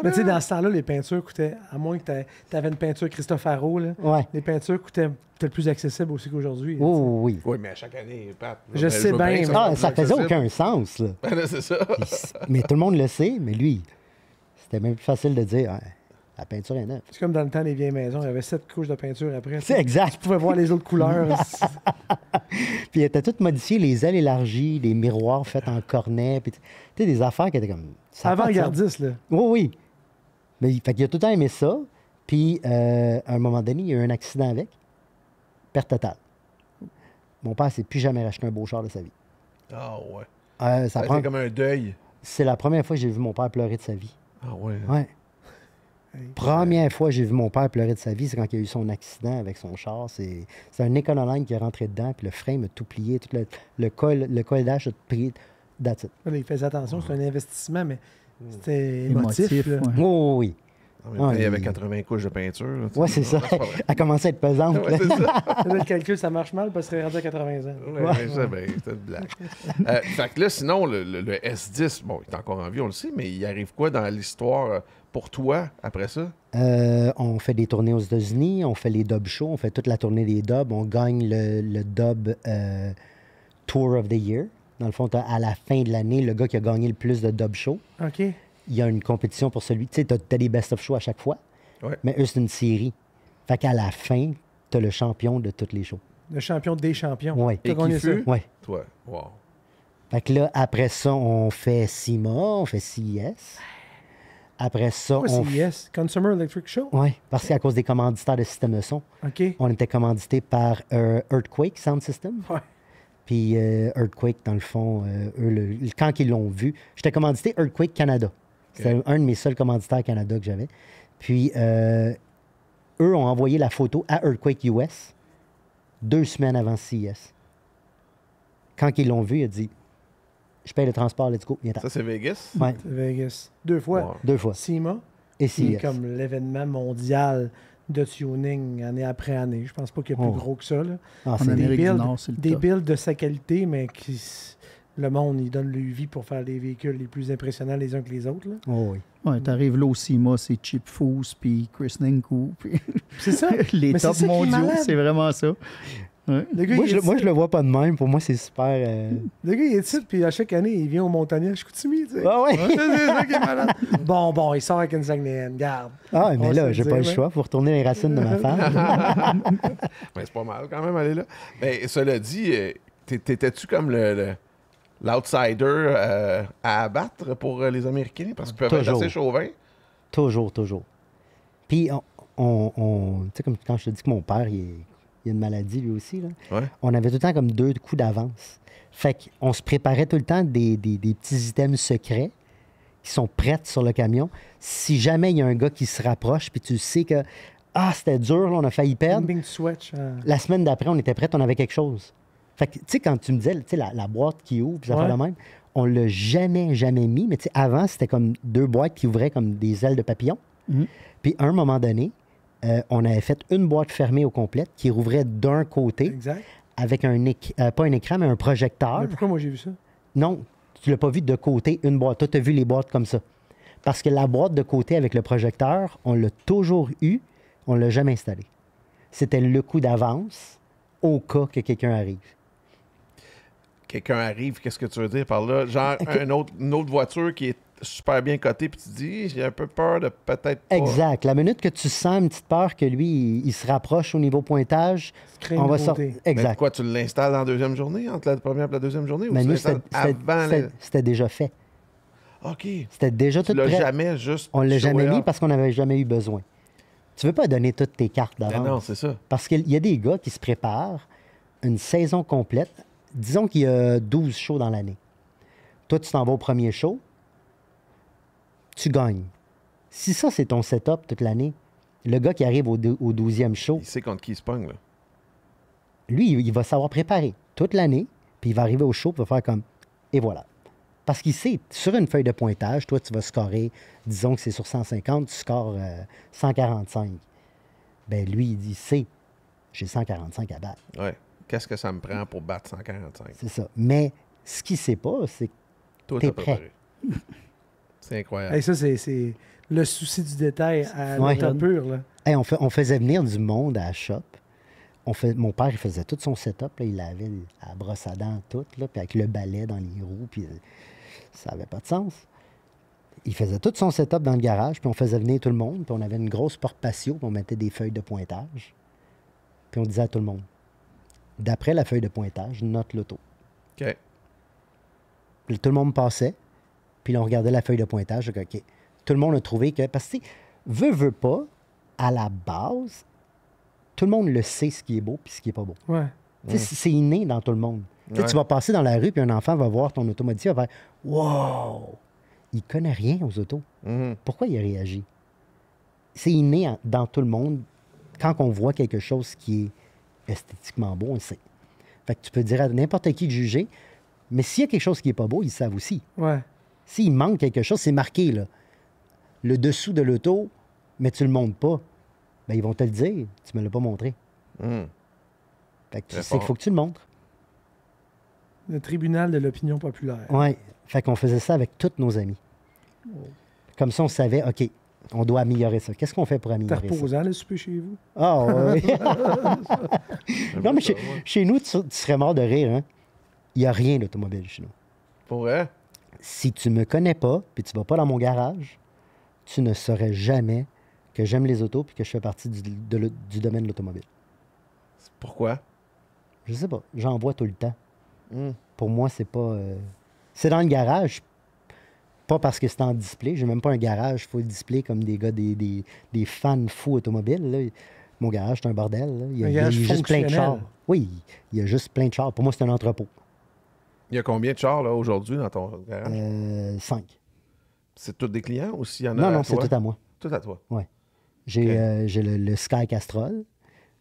Mais tu sais, dans ce temps-là, les peintures coûtaient, à moins que tu avais une peinture Christophe Haro, là, Ouais. les peintures coûtaient peut-être plus accessibles aussi qu'aujourd'hui. Oh oui. Oui, mais à chaque année, Pat. Je sais veux bien, que mais- soit Ah, plus ça faisait accessible. aucun sens, là. C'est ça. Mais tout le monde le sait, mais lui, c'était même plus facile de dire ah, la peinture est neuve. C'est comme dans le temps des vieilles maisons, il y avait 7 couches de peinture après. C'est exact. Tu pouvais voir les autres couleurs. Puis il était tout modifié, les ailes élargies, les miroirs faits en cornet, puis tu sais, des affaires qui étaient comme. ça a pas de sens. Avant-gardiste, là. Oui, oui. Mais fait qu'il a tout le temps aimé ça. Puis, à un moment donné, il y a eu un accident avec. Perte totale. Mon père s'est plus jamais racheté un beau char de sa vie. Ah, ouais. Ça Ça prend- C'est comme un deuil. C'est la première fois que j'ai vu mon père pleurer de sa vie. Ah, ouais. Ouais. Première fois que j'ai vu mon père pleurer de sa vie, c'est quand il a eu son accident avec son char. C'est un Econoline qui est rentré dedans, puis le frein a tout plié, tout le col d'âge a tout plié. That's it. Là, il faisait attention, c'était un investissement, mais c'était émotif. Émotif, là. ouais. Oh, oui. En même temps, il y avait il- 80 couches de peinture. là, tu sais. Ouais, c'est ça. Non, pas vrai. Elle commençait à être pesante. Ouais, là. c'est ça. Là, le calcul, ça marche mal parce qu'il serait rendu à 80 ans. Ouais, mais ça, ben, c'est une blague. Fait que là, sinon, le S10, bon, il est encore en vie, on le sait, mais il arrive quoi dans l'histoire pour toi après ça? On fait des tournées aux États-Unis, on fait les dub shows, on fait toute la tournée des dubs, on gagne le dub Tour of the Year. Dans le fond, à la fin de l'année, le gars qui a gagné le plus de dub shows, OK. il y a une compétition pour celui. Tu sais, t'as des best of shows à chaque fois, Ouais. mais eux, c'est une série. Fait qu'à la fin, t'as le champion de toutes les shows. Le champion des champions. Ouais. T'as Et qui gagné ça. fut? Ouais. Toi. Wow. Fait que là, après ça, on fait SEMA, on fait CES. Après ça, Pourquoi CES? Consumer Electric Show? Oui, parce qu'à cause des commanditaires de système de son, OK. on était commandité par Earthquake Sound System. Ouais. Puis Earthquake, dans le fond, eux, quand ils l'ont vu, j'étais commandité Earthquake Canada. C'était un de mes seuls commanditaires Canada que j'avais. Puis eux ont envoyé la photo à Earthquake US 2 semaines avant CES. Quand ils l'ont vu, il a dit « Je paye le transport, let's go, viens-t'en. Ça, c'est Vegas? » Ouais, C'est Vegas. 2 fois. Wow. 2 fois. SEMA, Et qui est CES. comme l'événement mondial de tuning année après année. Je pense pas qu'il y a plus Oh. gros que ça. Là. Ah, En c'est Amérique du builds- Nord, c'est le Des top. builds de sa qualité, mais qui le monde, il donne le vie pour faire les véhicules les plus impressionnants les uns que les autres. Là. Oh, oui. Ouais, t'arrives là au CIMA, c'est Chip Foose, puis Chris Ninku, puis C'est ça. les Mais c'est tops ça qui est mondiaux, malade. c'est vraiment ça. Ouais. Le gars, Moi, il est je le vois pas de même. Pour moi, c'est super... Le gars, il est titre, puis à chaque année, il vient au Montagnier à Chicoutimi, tu sais. Ah ouais. C'est ça qui est malade. Bon, il sort avec une Saguenayenne, garde. Ah, On mais va là, se j'ai le pas le dire, choix pour retourner les racines de ma femme. Ben, c'est pas mal quand même, aller là. Mais cela dit, t'étais-tu comme l'outsider à abattre pour les Américains? Parce qu'ils peuvent être Toujours. assez chauvins. Toujours, toujours. Puis, tu sais, comme quand je te dis que mon père, il a une maladie lui aussi, là, Ouais. on avait tout le temps comme 2 coups d'avance. Fait qu'on se préparait tout le temps des petits items secrets qui sont prêts sur le camion. Si jamais il y a un gars qui se rapproche, puis tu sais que, c'était dur, là, on a failli perdre. Bing Swatch. La semaine d'après, on était prêts, on avait quelque chose. Fait que, tu sais, quand tu me disais, tu sais, la boîte qui ouvre, puis ça fait Ouais. de même, on l'a jamais mis. Mais tu sais, avant, c'était comme 2 boîtes qui ouvraient comme des ailes de papillon. Mhm. Puis, à un moment donné, on avait fait une boîte fermée au complet qui rouvrait d'un côté Exact. avec pas un écran, mais un projecteur. Mais pourquoi moi j'ai vu ça? Non, tu l'as pas vu de côté, une boîte. Toi, tu as vu les boîtes comme ça. Parce que la boîte de côté avec le projecteur, on l'a toujours eu, on l'a jamais installée. C'était le coup d'avance au cas que quelqu'un arrive. Quelqu'un arrive, qu'est-ce que tu veux dire par là? Genre Ok. une autre voiture qui est super bien cotée, puis tu te dis, j'ai un peu peur de peut-être pas. Exact. La minute que tu sens une petite peur que lui, il se rapproche au niveau pointage, Crée on une va nouveauté. sortir. Mais Exact. quoi, tu l'installes dans la deuxième journée, entre la première et la deuxième journée, ou Mais tu nous, l'installes avant c'était déjà fait. OK. C'était déjà Tu tout l'as prêt. jamais juste On l'a jamais showé mis off. parce qu'on n'avait jamais eu besoin. Tu veux pas donner toutes tes cartes Ben d'avance. non, c'est ça. Parce qu'il y a des gars qui se préparent une saison complète. Disons qu'il y a 12 shows dans l'année. Toi, tu t'en vas au premier show, tu gagnes. Si ça, c'est ton setup toute l'année, le gars qui arrive au 12e show, Il sait contre qui il se pogne, là. lui, il va savoir préparer toute l'année, puis il va arriver au show, puis il va faire comme, et voilà. Parce qu'il sait, sur une feuille de pointage, toi, tu vas scorer, disons que c'est sur 150, tu scores 145. Ben lui, il sait, j'ai 145 à battre. Ouais. Qu'est-ce que ça me prend pour battre 145? C'est ça. Mais ce qu'il sait pas, c'est que Toi, t'es t'as préparé. C'est incroyable. Hey, ça, c'est le souci du détail à Ouais. l'état pur. Là. hey, on faisait venir du monde à la shop. Mon père, il faisait tout son setup. Là, il avait la brosse à dents, tout, là, puis avec le balai dans les roues, puis ça n'avait pas de sens. Il faisait tout son setup dans le garage, puis on faisait venir tout le monde, puis on avait une grosse porte patio, puis on mettait des feuilles de pointage. Puis on disait à tout le monde, d'après la feuille de pointage, note l'auto. OK. Puis tout le monde passait, puis là, on regardait la feuille de pointage. Donc, OK. Tout le monde a trouvé que... Parce que, tu sais, veut pas, à la base, tout le monde le sait ce qui est beau puis ce qui est pas beau. Ouais. Tu sais, c'est inné dans tout le monde. Tu sais, Ouais. tu vas passer dans la rue, puis un enfant va voir ton auto modifiée, il va faire « Wow! » Il connaît rien aux autos. Mhm. Pourquoi il réagit? C'est inné dans tout le monde. Quand on voit quelque chose qui est esthétiquement beau, on le sait. Fait que tu peux dire à n'importe qui de juger, mais s'il y a quelque chose qui est pas beau, ils le savent aussi. Ouais. S'il manque quelque chose, c'est marqué, là. Le dessous de l'auto, mais tu le montres pas. Ben, ils vont te le dire. Tu me l'as pas montré. Mhm. Fait que tu Très sais qu'il fort. faut que tu le montres. Le tribunal de l'opinion populaire. Ouais. Fait qu'on faisait ça avec tous nos amis. Comme ça, on savait, OK, on doit améliorer ça. Qu'est-ce qu'on fait pour T'es améliorer ça? reposant le souper chez vous? Ah, oui. Non, mais Ça, ouais. chez nous, tu serais mort de rire, hein? Il n'y a rien d'automobile chez nous. Pour vrai? Si tu me connais pas, puis tu vas pas dans mon garage, tu ne saurais jamais que j'aime les autos puis que je fais partie du domaine de l'automobile. Pourquoi? Je sais pas. J'en vois tout le temps. Mhm. pour moi, c'est pas... c'est dans le garage, pas parce que c'est en display. J'ai même pas un garage full display comme des gars, des fans fous automobiles. Là. Mon garage, c'est un bordel. Là. Il y a juste plein de chars. Oui, il y a juste plein de chars. Pour moi, c'est un entrepôt. Il y a combien de chars là, aujourd'hui dans ton garage? 5. C'est tous des clients ou s'il y en a Non, à c'est toi? tout à moi. Tout à toi. Oui. J'ai le Sky Castrol.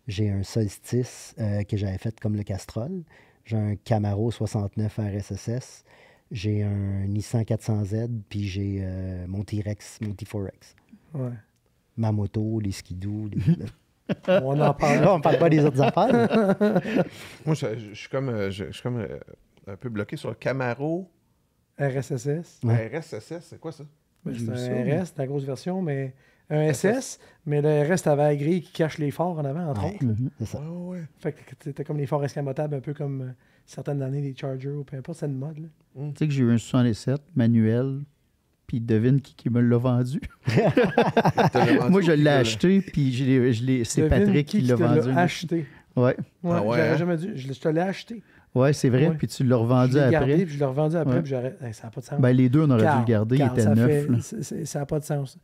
J'ai un Solstice que j'avais fait comme le Castrol. J'ai un Camaro 69 RSSS. J'ai un Nissan 400Z. Puis j'ai mon T-Rex, mon T4X. Ouais. Ma moto, les skidoo. On en parle. Là, on parle pas des autres affaires. Moi, je suis comme, un peu bloqué sur le Camaro. RSSS. Ouais. RSSS, c'est quoi ça? Ben, J'ai c'est vu ça, un mais- RS, la grosse version, mais un SS, mais le RS, t'avais la grille qui cache les phares en avant, entre Ouais. autres. C'est ça. Ouais. Fait que c'était comme les phares escamotables, un peu comme certaines années, les Chargers ou peu importe, c'est une mode. Là. Tu sais que j'ai eu un 67 manuel, puis devine qui me l'a vendu. Moi, je l'ai acheté, puis c'est Devine Patrick qui l'a te vendu. acheté. Ouais, Ouais, Ah ouais, j'aurais hein? jamais dû. Je te l'ai acheté. ouais, c'est vrai, Ouais. puis tu l'as Je revendu l'ai après. gardé, puis je l'ai revendu après, Ouais. puis j'aurais. Hey, ça n'a pas de sens. Ben, les deux, on aurait dû Carl, le garder, Carl, il était ça neuf. là. ça n'a pas de sens.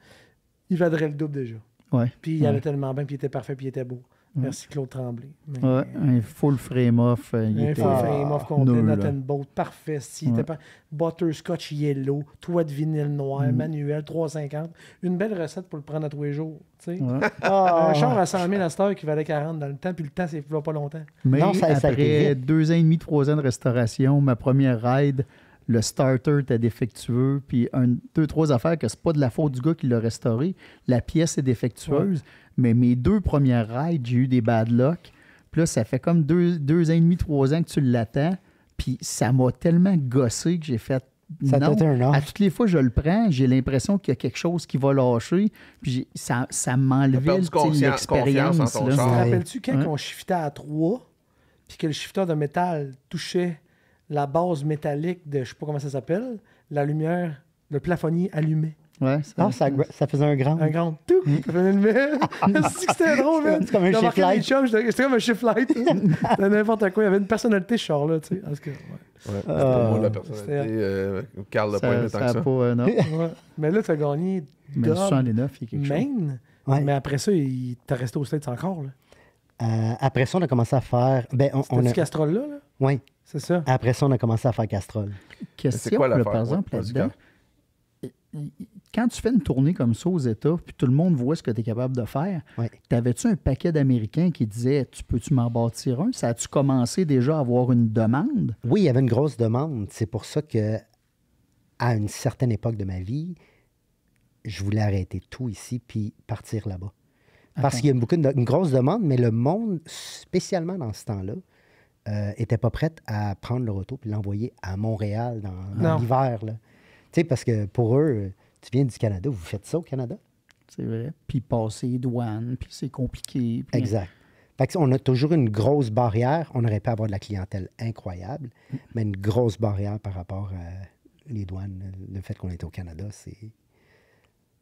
Il vaudrait le double déjà. Ouais. Puis il Ouais. allait tellement bien, puis il était parfait, puis il était beau. Ouais. Merci Claude Tremblay. Mais- Ouais, un full frame-off. Il Un était full frame off complet, nul, là. Nathan Boat, parfait. S'il était pas butterscotch yellow, toit de vinyle noir, manuel, 3,50. Une belle recette pour le prendre à tous les jours. Tu sais. Ouais. Un char à 100 000 à cette heure qui valait 40 dans le temps, puis le temps, c'est pas longtemps. Mais Non, ça a été après vite. 2 ans et demi, 3 ans de restauration, ma première ride, le starter était défectueux. Puis 2, 3 affaires que c'est pas de la faute du gars qui l'a restauré. La pièce est défectueuse. Mais mes 2 premières rides, j'ai eu des bad luck. Puis là, ça fait comme 2 ans et demi, 3 ans que tu l'attends. Puis ça m'a tellement gossé que j'ai fait. Ça non. t'a un À off. toutes les fois que je le prends, j'ai l'impression qu'il y a quelque chose qui va lâcher. Puis ça T'as m'enlevait perdu l'expérience. confiance en ton là. char. Te Ouais. rappelles-tu quand Ouais. on shiftait à 3, puis que le shifter de métal touchait la base métallique de, je sais pas comment ça s'appelle, la lumière, le plafonnier allumait. Ouais, Ah, ça faisait un grand. Un grand tout, ça faisait une lumière. C'est que c'était drôle, man. C'est comme un J'ai remarqué shift les light. chums, c'était comme un shift light. C'était n'importe quoi. Il y avait une personnalité, ce char-là, tu sais. En tout cas, ouais. Ouais, c'est pas moi la c'était- personnalité. Carl l'a pas aimé tant ça que a ça. pas, non. Ouais. Mais là, tu as gagné Mais le Dub, 69, il y a quelque chose. Maine. Ouais. Mais après ça, il t'a resté au States encore, là. Après ça, on a commencé à faire. Ben, on C'était a... ce Castrol-là, là. Oui. C'est ça. Après ça, on a commencé à faire Castrol. Question, quoi là, l'affaire? par exemple, Ouais, vas-y, là-dedans. Quand tu fais une tournée comme ça aux États, puis tout le monde voit ce que tu es capable de faire, Ouais. t'avais-tu un paquet d'Américains qui disaient « Tu peux-tu m'en bâtir un? » Ça a-tu commencé déjà à avoir une demande? Oui, il y avait une grosse demande. C'est pour ça que, à une certaine époque de ma vie, je voulais arrêter tout ici puis partir là-bas. Parce Attends. qu'il y a une grosse demande, mais le monde, spécialement dans ce temps-là, était pas prêt à prendre le retour puis l'envoyer à Montréal dans Non. l'hiver. Là. Tu sais, parce que pour eux, tu viens du Canada, vous faites ça au Canada? C'est vrai. Puis passer les douanes, puis c'est compliqué. puis- Exact. Fait que on a toujours une grosse barrière. On aurait pu avoir de la clientèle incroyable, mais une grosse barrière par rapport à les douanes. Le fait qu'on était au Canada, c'est...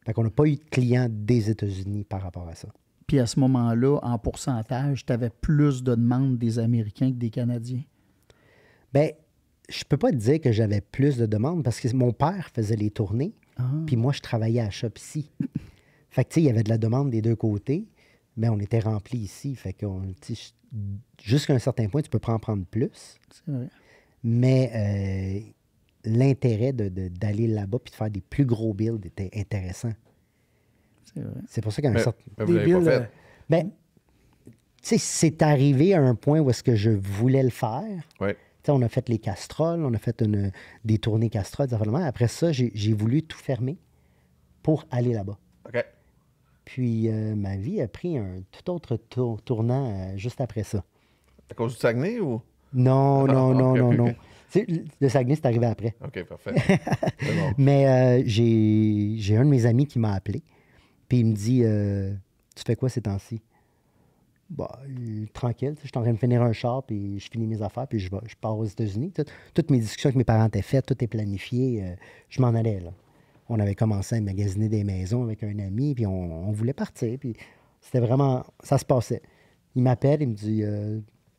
Fait qu'on n'a pas eu de clients des États-Unis par rapport à ça. Puis à ce moment-là, en pourcentage, tu avais plus de demandes des Américains que des Canadiens. Bien, je peux pas te dire que j'avais plus de demandes parce que mon père faisait les tournées, puis moi, je travaillais à la shop ici. Fait que, tu sais, il y avait de la demande des deux côtés, mais on était remplis ici. Fait que, jusqu'à un certain point, tu peux pas en prendre plus. C'est vrai. Mais l'intérêt d'aller là-bas puis de faire des plus gros builds était intéressant. C'est vrai. C'est pour ça qu'à un Mais, certain... mais vous Des l'avez pas billes, fait. Ben, tu sais, c'est arrivé à un point où est-ce que je voulais le faire. Ouais. Tu sais, on a fait les casseroles, on a fait des tournées casseroles, des affaires de même. Après ça, j'ai voulu tout fermer pour aller là-bas. OK. Puis ma vie a pris un tout autre tournant juste après ça. À cause du Saguenay ou? Non, non, non, Ok, non, ok, non. ok. Tu sais, le Saguenay, c'est arrivé après. OK, parfait. C'est bon. Mais j'ai un de mes amis qui m'a appelé. Puis il me dit Tu fais quoi ces temps-ci? Bah, tranquille. Je suis en train de finir un char, puis je finis mes affaires, puis je pars aux États-Unis. Toutes mes discussions avec mes parents étaient faites, tout est planifié. Je m'en allais, là. On avait commencé à magasiner des maisons avec un ami, puis on voulait partir. Puis c'était vraiment... Ça se passait. Il m'appelle, il me dit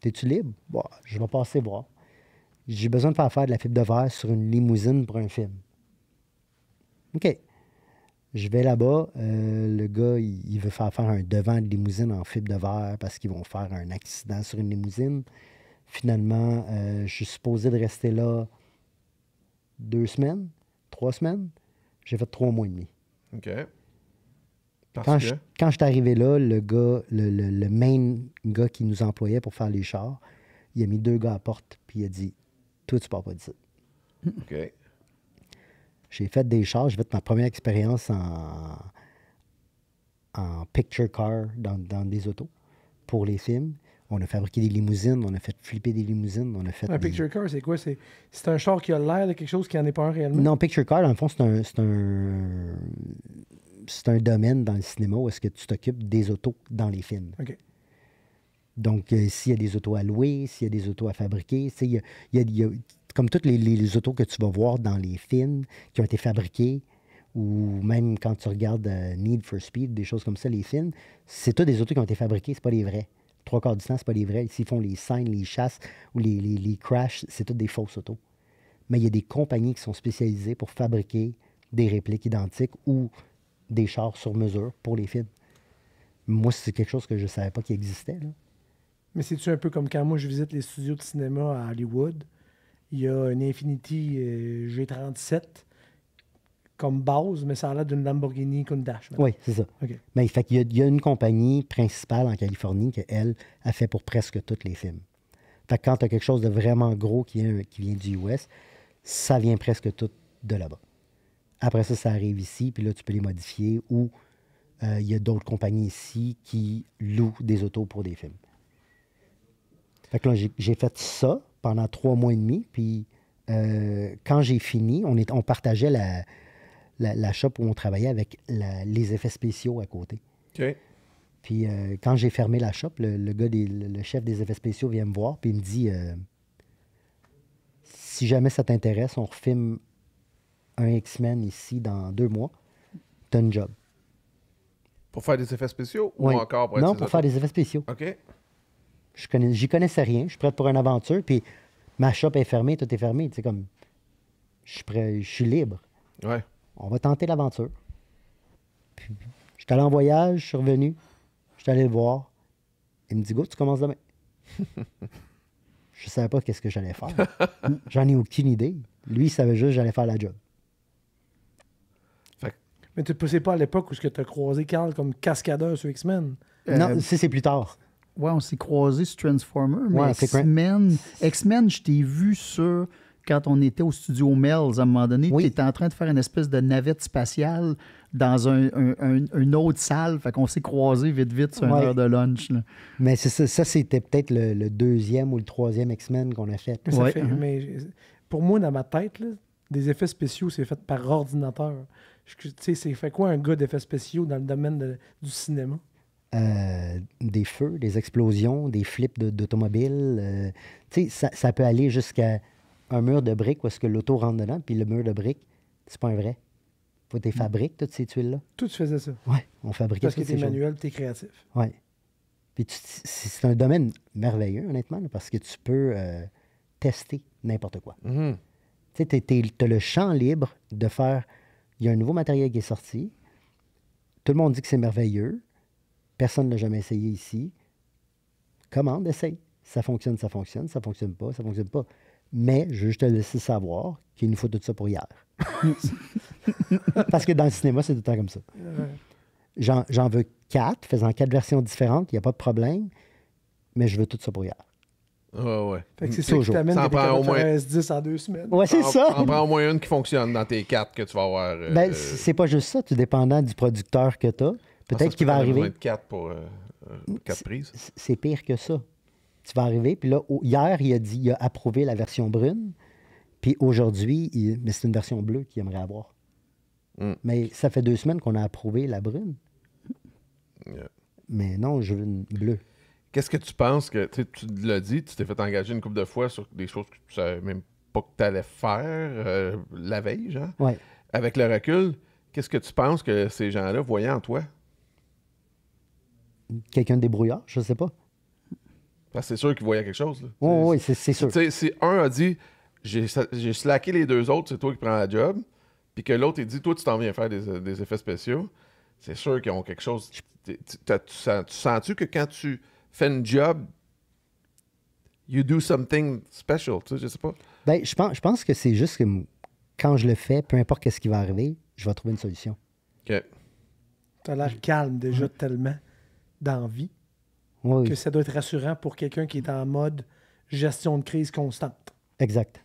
T'es-tu libre? Bah, je vais passer voir. J'ai besoin de faire de la fibre de verre sur une limousine pour un film. OK. Je vais là-bas. Le gars, il veut faire un devant de limousine en fibre de verre parce qu'ils vont faire un accident sur une limousine. Finalement, je suis supposé de rester là 2 semaines, 3 semaines. J'ai fait 3 mois et demi. OK. Quand je suis arrivé là, le gars, le main gars qui nous employait pour faire les chars, il a mis 2 gars à la porte, puis il a dit « Toi, tu pars pas d'ici. » OK. J'ai fait des chars. J'ai fait ma première expérience en picture car dans des autos pour les films. On a fabriqué des limousines, on a fait flipper des limousines, on a fait Un picture car, c'est quoi? C'est un char qui a l'air de quelque chose qui n'en est pas un réellement? Non, picture car, dans le fond, c'est un domaine dans le cinéma où est-ce que tu t'occupes des autos dans les films. OK. Donc, s'il y a des autos à louer, s'il y a des autos à fabriquer, il y a comme toutes les autos que tu vas voir dans les films qui ont été fabriquées, ou même quand tu regardes Need for Speed, des choses comme ça, les films, c'est tous des autos qui ont été fabriquées, c'est pas les vrais. 3/4 du temps, c'est pas les vrais. S'ils font les scènes, les chasses ou les crashs, c'est toutes des fausses autos. Mais il y a des compagnies qui sont spécialisées pour fabriquer des répliques identiques ou des chars sur mesure pour les films. Moi, c'est quelque chose que je ne savais pas qu'il existait, là. Mais c'est-tu un peu comme quand moi je visite les studios de cinéma à Hollywood? Il y a une Infiniti G37 comme base, mais ça a l'air d'une Lamborghini Countach. Oui, c'est ça. OK. Mais fait qu'il y a une compagnie principale en Californie qu'elle a fait pour presque tous les films. Fait que quand tu as quelque chose de vraiment gros qui vient du US, ça vient presque tout de là-bas. Après ça arrive ici, puis là, tu peux les modifier ou il y a d'autres compagnies ici qui louent des autos pour des films. Fait que là, j'ai fait ça pendant 3 mois et demi, puis quand j'ai fini, on partageait la shop où on travaillait avec les effets spéciaux à côté. OK. Puis quand j'ai fermé la shop, le chef des effets spéciaux vient me voir, puis il me dit si jamais ça t'intéresse, on refilme un X-Men ici dans 2 mois, t'as une job. Pour faire des effets spéciaux Oui. ou encore pour être Non, des pour autos? faire des effets spéciaux. OK. J'y connaissais rien, je suis prêt pour une aventure, puis ma shop est fermée, tout est fermé. Tu sais, comme, je suis prêt, je suis libre. Ouais. On va tenter l'aventure. Puis, je suis allé en voyage, je suis revenu, je suis allé le voir. Il me dit, go, tu commences demain. Je savais pas qu'est-ce que j'allais faire. J'en ai aucune idée. Lui, il savait juste que j'allais faire la job. Mais tu ne poussais pas à l'époque où tu as croisé Carl comme cascadeur sur X-Men. Non, c'est plus tard. Ouais, on s'est croisés sur Transformer, mais Ouais, c'est X-Men, je t'ai vu sur quand on était au studio Mel's à un moment donné. Oui. Tu étais en train de faire une espèce de navette spatiale dans une autre salle. Fait qu'on s'est croisés vite sur une Ouais. heure de lunch. Là. Mais ça c'était peut-être le 2e ou le 3e X-Men qu'on a fait. Mais, Ouais. mais pour moi, dans ma tête, là, des effets spéciaux, c'est fait par ordinateur. Tu sais, c'est fait quoi un gars d'effets spéciaux dans le domaine du cinéma? Des feux, des explosions, des flips d'automobile. Tu sais, ça peut aller jusqu'à un mur de briques où est-ce que l'auto rentre dedans, puis le mur de briques, c'est pas un vrai. Faut que tu fabriques toutes ces tuiles-là. Tout, tu faisais ça. Oui, on fabriquait Parce que toutes t'es ces choses. manuel, t'es créatif. Oui. Puis c'est un domaine merveilleux, honnêtement, là, parce que tu peux tester n'importe quoi. Mhm. Tu sais, tu as le champ libre de faire. Il y a un nouveau matériel qui est sorti. Tout le monde dit que c'est merveilleux. Personne ne l'a jamais essayé ici. Commande, essaye. Ça fonctionne, ça fonctionne. Ça fonctionne pas, ça fonctionne pas. Mais je veux juste te laisser savoir qu'il nous faut tout ça pour hier. Parce que dans le cinéma, c'est tout le temps comme ça. J'en veux 4, faisant 4 versions différentes. Il n'y a pas de problème. Mais je veux tout ça pour hier. Ouais. Fait que c'est ça qui Toujours. t'amène Ça en que t'es prend capable au de faire moins- un S10 en 2 semaines. Ouais, c'est ça. En prends au moins une qui fonctionne dans tes 4 que tu vas avoir. Ben, c'est pas juste ça. Tout dépendant du producteur que tu as. Peut-être qu'il va arriver. 4 pour 4 prises. C'est pire que ça. Tu vas arriver, puis là, hier, il a approuvé la version brune, puis aujourd'hui, mais c'est une version bleue qu'il aimerait avoir. Mm. Mais ça fait 2 semaines qu'on a approuvé la brune. Yeah. Mais non, je veux une bleue. Qu'est-ce que tu penses que tu l'as dit, tu t'es fait engager une couple de fois sur des choses que tu savais même pas que tu allais faire la veille, genre? Ouais. Avec le recul, qu'est-ce que tu penses que ces gens-là voyaient en toi? Quelqu'un de débrouillard, je sais pas. Parce que c'est sûr qu'ils voyaient quelque chose. Là. Oui, c'est sûr. Tu sais, si un a dit j'ai slacké les deux autres, c'est toi qui prends la job, puis que l'autre, il dit, toi, tu t'en viens faire des effets spéciaux, c'est sûr qu'ils ont quelque chose. Tu sens-tu que quand tu fais une job, you do something special, tu sais, je sais pas. Ben, je pense que c'est juste que quand je le fais, peu importe ce qui va arriver, je vais trouver une solution. OK. Tu as l'air calme déjà tellement dans la vie Oui, que ça doit être rassurant pour quelqu'un qui est en mode gestion de crise constante. exact.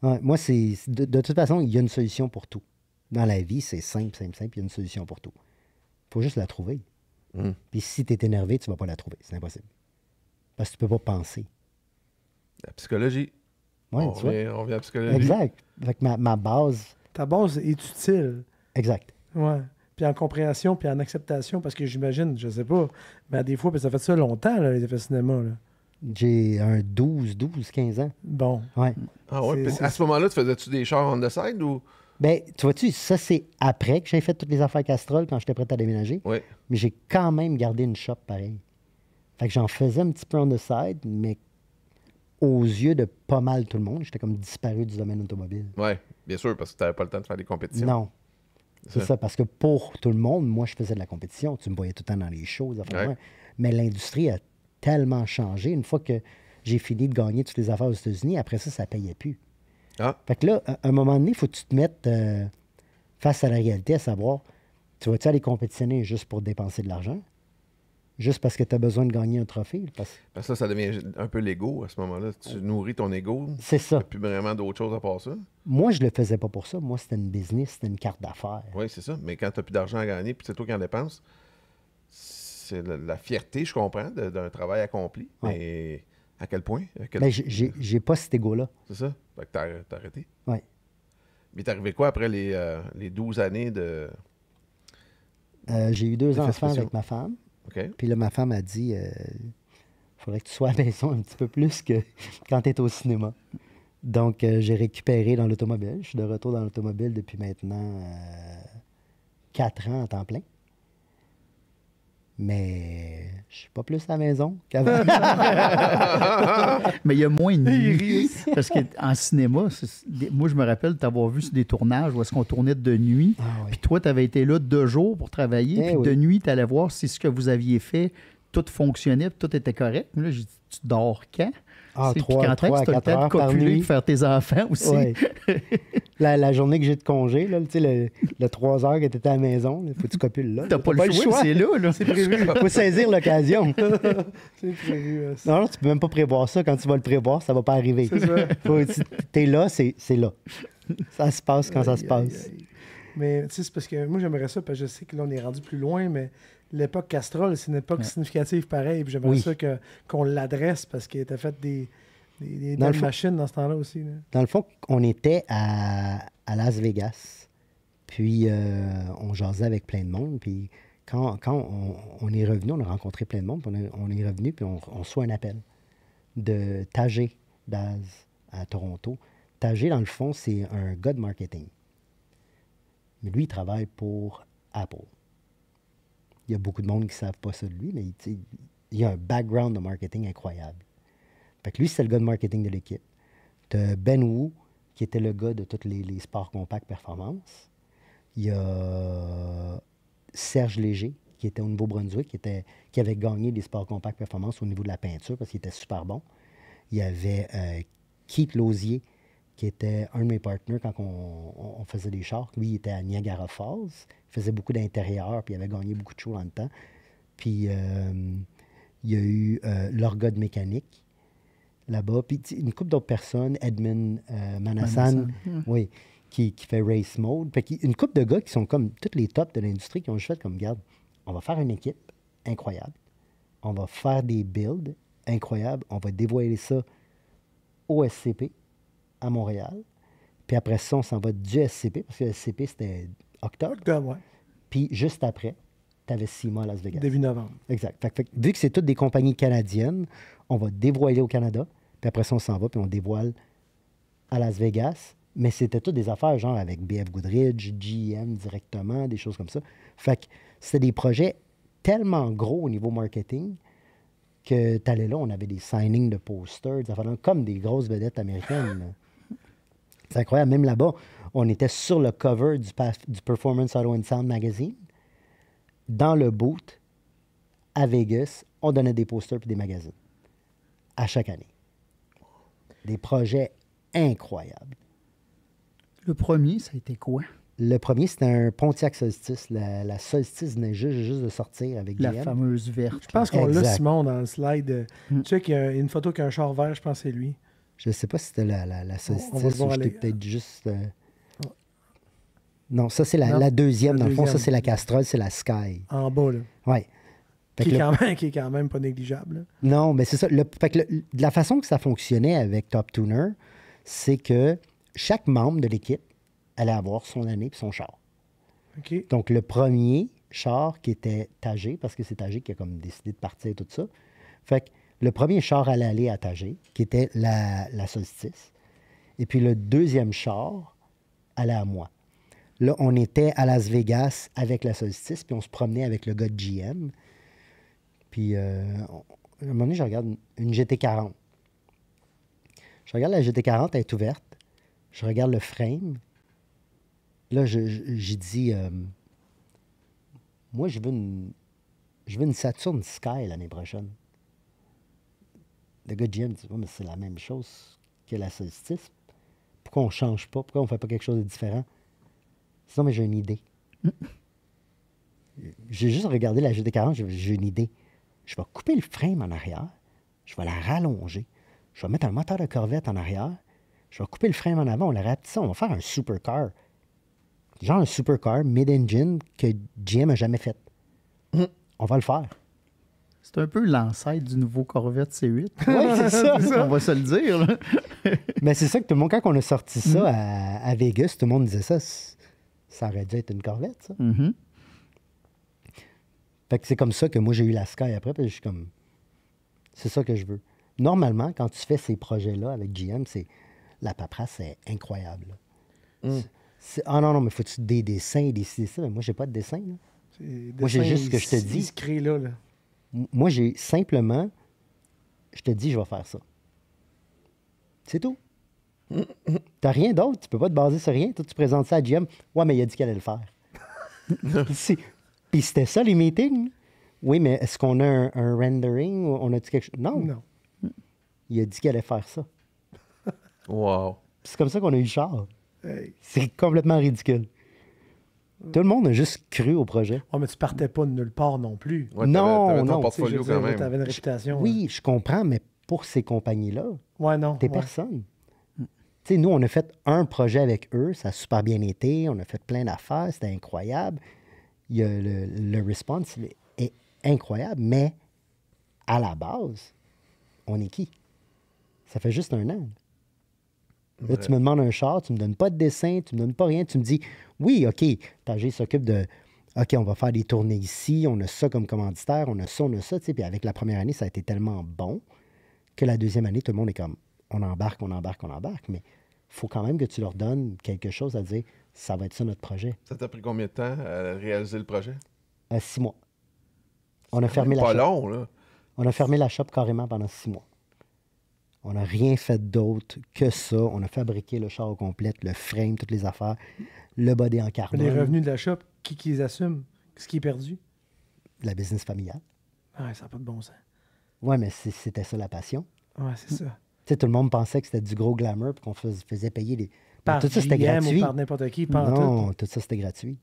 Ouais, moi, c'est de toute façon, il y a une solution pour tout. Dans la vie, c'est simple, simple, simple, il y a une solution pour tout. Il faut juste la trouver. Puis si tu es énervé, tu ne vas pas la trouver. C'est impossible. Parce que tu ne peux pas penser. La psychologie. Ouais, on tu vois. vient à la psychologie. Exact. Fait que ma base... Ta base est utile. Exact. Ouais. Puis en compréhension, puis en acceptation, parce que j'imagine, je sais pas, mais des fois, puis ça fait ça longtemps, là, les effets cinéma. Là. J'ai un 15 ans. Bon. Ouais. Ah ouais, C'est- puis à ce moment-là, tu faisais-tu des chars on the side ou... Ben, tu vois-tu, ça, c'est après que j'ai fait toutes les affaires Castrol quand j'étais prêt à déménager. Oui. Mais j'ai quand même gardé une shop pareil. Fait que j'en faisais un petit peu on the side, mais aux yeux de pas mal tout le monde, j'étais comme disparu du domaine automobile. Oui, bien sûr, parce que tu n'avais pas le temps de faire des compétitions. Non. C'est Ça. ça, parce que pour tout le monde, moi, je faisais de la compétition. Tu me voyais tout le temps dans les shows, des affaires de Ouais. même. Mais l'industrie a tellement changé. Une fois que j'ai fini de gagner toutes les affaires aux États-Unis, après ça ne payait plus. Ah, Fait que là, à un moment donné, il faut que tu te mettes face à la réalité, à savoir, tu vas-tu aller compétitionner juste pour dépenser de l'argent? Juste parce que tu as besoin de gagner un trophée? parce que ça devient un peu l'ego à ce moment-là. Tu nourris ton ego. C'est ça. Il n'y a plus vraiment d'autre chose à part ça. Moi, je le faisais pas pour ça. Moi, c'était une business, c'était une carte d'affaires. Oui, c'est ça. Mais quand tu n'as plus d'argent à gagner, puis c'est toi qui en dépenses, c'est la fierté, je comprends, d'un travail accompli. Ouais. Mais à quel point? Ben, j'ai pas cet ego-là. C'est ça? Fait que t'as arrêté. Ouais. Mais t'es arrivé quoi après les 12 années de... J'ai eu 2 Effets enfants spéciaux. avec ma femme. OK. Puis là, ma femme a dit faudrait que tu sois à la maison un petit peu plus que quand tu es au cinéma. Donc, j'ai récupéré dans l'automobile. Je suis de retour dans l'automobile depuis maintenant 4 ans en temps plein. Mais je suis pas plus à la maison qu'avant. Mais il y a moins de nuit. Parce qu'en cinéma, moi, je me rappelle t'avoir vu sur des tournages où est-ce qu'on tournait de nuit. Ah oui. Puis toi, tu avais été là 2 jours pour travailler. Eh Puis oui. de nuit, tu allais voir si ce que vous aviez fait, tout fonctionnait, puis tout était correct. Mais là, j'ai dit, tu dors quand? Ah, C'est- puis 3 quand à est-ce que tu as le 4 temps de heures par copuler nuit. de faire tes enfants aussi? Ouais. La journée que j'ai de congé, là, tu sais, le 3 heures que tu étais à la maison, il faut que tu copules là. T'as pas le choix, c'est là. là. C'est prévu. Il faut saisir l'occasion. C'est prévu. Non, tu peux même pas prévoir ça. Quand tu vas le prévoir, ça va pas arriver. C'est ça. Si t'es là, c'est là. Ça se passe quand ça se passe. Mais tu sais, c'est parce que moi, j'aimerais ça, parce que je sais que là, on est rendu plus loin, mais l'époque Castrol, c'est une époque significative pareil. Puis j'aimerais Oui. ça qu'on l'adresse parce qu'il était fait des Dans le belles fond- machines dans ce temps-là aussi. Là. Dans le fond, on était à Las Vegas. Puis on jasait avec plein de monde. Puis quand on est revenu, on a rencontré plein de monde. Puis on est revenu, puis on reçoit un appel de Tajé Daz à Toronto. Tajé, dans le fond, c'est un gars de marketing. Mais lui, il travaille pour Apple. Il y a beaucoup de monde qui ne savent pas ça de lui, mais tu sais, il a un background de marketing incroyable. Fait que lui, c'est le gars de marketing de l'équipe. Tu as Ben Wu, qui était le gars de tous les sports compacts performance. Il y a Serge Léger, qui était au Nouveau-Brunswick, qui avait gagné des sports compacts performance au niveau de la peinture parce qu'il était super bon. Il y avait Keith Lausier, qui était un de mes partenaires quand on faisait des chars. Lui, il était à Niagara Falls. Il faisait beaucoup d'intérieur, puis il avait gagné beaucoup de shows dans le temps. Puis il y a eu leur gars de mécanique là-bas. Puis une couple d'autres personnes, Edmund Manassan, oui, qui fait Race Mode. Puis une couple de gars qui sont comme tous les tops de l'industrie qui ont juste fait comme, regarde, on va faire une équipe incroyable. On va faire des builds incroyables. On va dévoiler ça au SCP à Montréal. Puis après ça, on s'en va du SCP, parce que le SCP, c'était octobre. Octobre, ouais. Puis juste après, tu avais SEMA à Las Vegas. Début novembre. Exact. Fait que, vu que c'est toutes des compagnies canadiennes, on va dévoiler au Canada, puis après ça, on s'en va, puis on dévoile à Las Vegas. Mais c'était toutes des affaires, genre avec BF Goodrich, GM directement, des choses comme ça. Fait que c'était des projets tellement gros au niveau marketing que tu allais là, on avait des signings de posters, des affaires là, comme des grosses vedettes américaines. là. C'est incroyable. Même là-bas, on était sur le cover du Performance Auto and Sound Magazine. Dans le booth, à Vegas, on donnait des posters et des magazines. À chaque année. Des projets incroyables. Le premier, ça a été quoi? Le premier, c'était un Pontiac Solstice. La Solstice venait juste de sortir avec La GM. fameuse verte. Je pense qu'on l'a, Exact. Simon, dans le slide. Tu sais qu'il y a une photo qui a un char vert, je pense que c'est lui. Je ne sais pas si c'était la On va le Solstice voir ou j'étais aller. peut-être juste... Non, ça, c'est Non, la deuxième. la Dans le fond, ça, deuxième. c'est la Castrol, c'est la Sky. En bas, là. Oui. Qui est quand même pas négligeable. Là. Non, mais c'est ça. De la façon que ça fonctionnait avec Top Tuner, c'est que chaque membre de l'équipe allait avoir son année et son char. OK. Donc, le premier char qui était Tagé, parce que c'est Tagé qui a comme décidé de partir et tout ça. Fait que le premier char allait aller à Tagé, qui était la Solstice. Et puis le deuxième char allait à moi. Là, on était à Las Vegas avec la Solstice, puis on se promenait avec le gars de GM. Puis, à un moment donné, je regarde une GT40. Je regarde la GT40, elle est ouverte. Je regarde le frame. Là, j'ai dit, moi, je veux une Saturn Sky l'année prochaine. Le gars de GM dit, ouais, mais c'est la même chose que la Solstice. Pourquoi on ne change pas? Pourquoi on ne fait pas quelque chose de différent? Sinon, mais j'ai une idée. J'ai juste regardé la GT40, j'ai une idée. Je vais couper le frame en arrière, je vais la rallonger, je vais mettre un moteur de Corvette en arrière, je vais couper le frame en avant, on la rapetisse, on va faire un supercar. Genre un supercar mid-engine que GM n'a jamais fait. On va le faire. C'est un peu l'ancêtre du nouveau Corvette C8. Oui, c'est ça. On va se le dire. Là. Mais c'est ça que tout le monde, quand on a sorti ça à Vegas, tout le monde disait ça. Ça aurait dû être une Corvette, ça. Mhm. Fait que c'est comme ça que moi, j'ai eu la Sky après. Puis je suis comme, c'est ça que je veux. Normalement, quand tu fais ces projets-là avec GM, la paperasse, c'est incroyable. Ah non, mais faut-tu des dessins, des ça? Mais moi, j'ai pas de dessin. Là. Moi, j'ai juste ce que je te dis. Il se crée là. Moi, j'ai simplement, je te dis, je vais faire ça. C'est tout. T'as rien d'autre. Tu peux pas te baser sur rien. Toi, tu présentes ça à GM. Ouais, mais il a dit qu'elle allait le faire. Puis c'était ça, les meetings. Oui, mais est-ce qu'on a un rendering? Ou on a dit quelque chose? Non. Non. Il a dit qu'il allait faire ça. Wow. Puis c'est comme ça qu'on a eu le char. Hey. C'est complètement ridicule. Tout le monde a juste cru au projet. Oh, mais tu partais pas de nulle part non plus. Ouais, Non, t'avais ton non. portfolio quand même. Tu avais une réputation. Oui, je comprends, mais pour ces compagnies-là, Ouais, non. t'es ouais. personne. Tu sais, nous, on a fait un projet avec eux, ça a super bien été, on a fait plein d'affaires, c'était incroyable. Il y a le response est incroyable, mais à la base, on est qui? Ça fait juste 1 an. Là, tu me demandes un char, tu me donnes pas de dessin, tu me donnes pas rien, tu me dis, oui, OK, Tagé s'occupe de, OK, on va faire des tournées ici, on a ça comme commanditaire, on a ça, tu sais, puis avec la première année, ça a été tellement bon que la deuxième année, tout le monde est comme, on embarque, mais il faut quand même que tu leur donnes quelque chose à dire, ça va être ça notre projet. Ça t'a pris combien de temps à réaliser le projet? 6 mois. On a fermé la Pas shop. long, là. On a fermé la shop carrément pendant 6 mois. On n'a rien fait d'autre que ça. On a fabriqué le char au complet, le frame, toutes les affaires, le body en carbone, Les revenus de la shop, qui les assume? Ce qui est perdu? la business familiale. Ouais, ça n'a pas de bon sens. Ouais, mais c'était ça la passion. Ouais, c'est ça. Tu sais, tout le monde pensait que c'était du gros glamour puis qu'on faisait payer les... Par tout ça, c'était GM gratuit. ou par n'importe qui, par Non, tout. tout ça, c'était gratuit.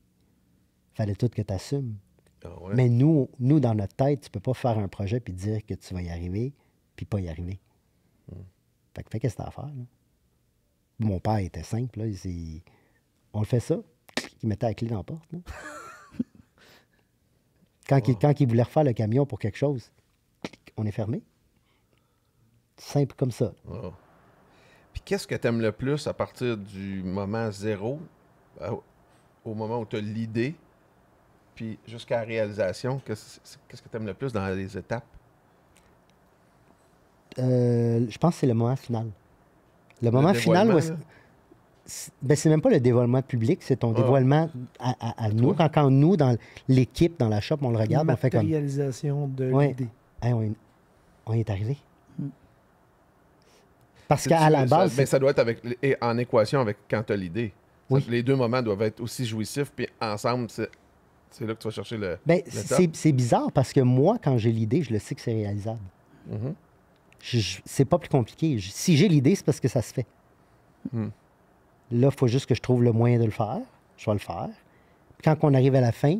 Fallait tout que tu assumes. Ah ouais. Mais nous, dans notre tête, tu peux pas faire un projet puis dire que tu vas y arriver puis pas y arriver. Fait que qu'est-ce que t'as à faire, là? Mon père était simple, là. On le fait ça, il mettait la clé dans la porte, là. Quand il voulait refaire le camion pour quelque chose, on est fermé. Simple comme ça. Wow. Puis qu'est-ce que t'aimes le plus à partir du moment 0 au moment où tu as l'idée, puis jusqu'à la réalisation? Qu'est-ce que t'aimes le plus dans les étapes? Je pense que c'est le moment final. Le moment final, dévoilement, c'est même pas le dévoilement public, c'est ton dévoilement à nous. Quand nous, dans l'équipe, dans la shop, on le regarde, on fait comme... Matérialisation de Ouais. l'idée. Hey, on est arrivé. Parce qu'à la base, mais ça doit être en équation avec quand tu as l'idée. Oui. Les deux moments doivent être aussi jouissifs, puis ensemble, c'est là que tu vas chercher le c'est bizarre parce que moi, quand j'ai l'idée, je le sais que c'est réalisable. C'est pas plus compliqué. Si j'ai l'idée, c'est parce que ça se fait. Là, il faut juste que je trouve le moyen de le faire. Je vais le faire. Puis quand on arrive à la fin,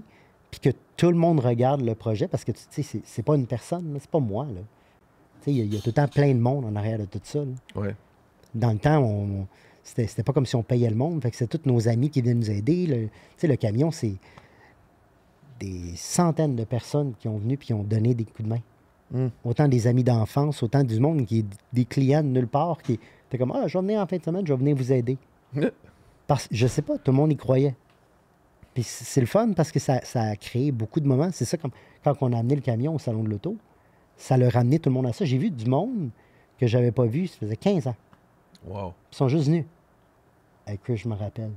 puis que tout le monde regarde le projet, parce que, tu sais, c'est pas une personne, c'est pas moi, là. Tu sais, il y a tout le temps plein de monde en arrière de tout ça, là. Ouais. Dans le temps, c'était pas comme si on payait le monde. Fait que c'est tous nos amis qui viennent nous aider. Tu sais, le camion, c'est des centaines de personnes qui ont venu puis qui ont donné des coups de main. Autant des amis d'enfance, autant du monde qui est des clients de nulle part qui étaient comme « Ah, je vais venir en fin de semaine, je vais venir vous aider. » Parce que, je sais pas, tout le monde y croyait. Puis c'est le fun parce que ça a créé beaucoup de moments. C'est ça, comme quand on a amené le camion au Salon de l'Auto, ça leur a amené tout le monde à ça. J'ai vu du monde que j'avais pas vu, ça faisait 15 ans. Wow. Ils sont juste venus. Avec eux, je me rappelle.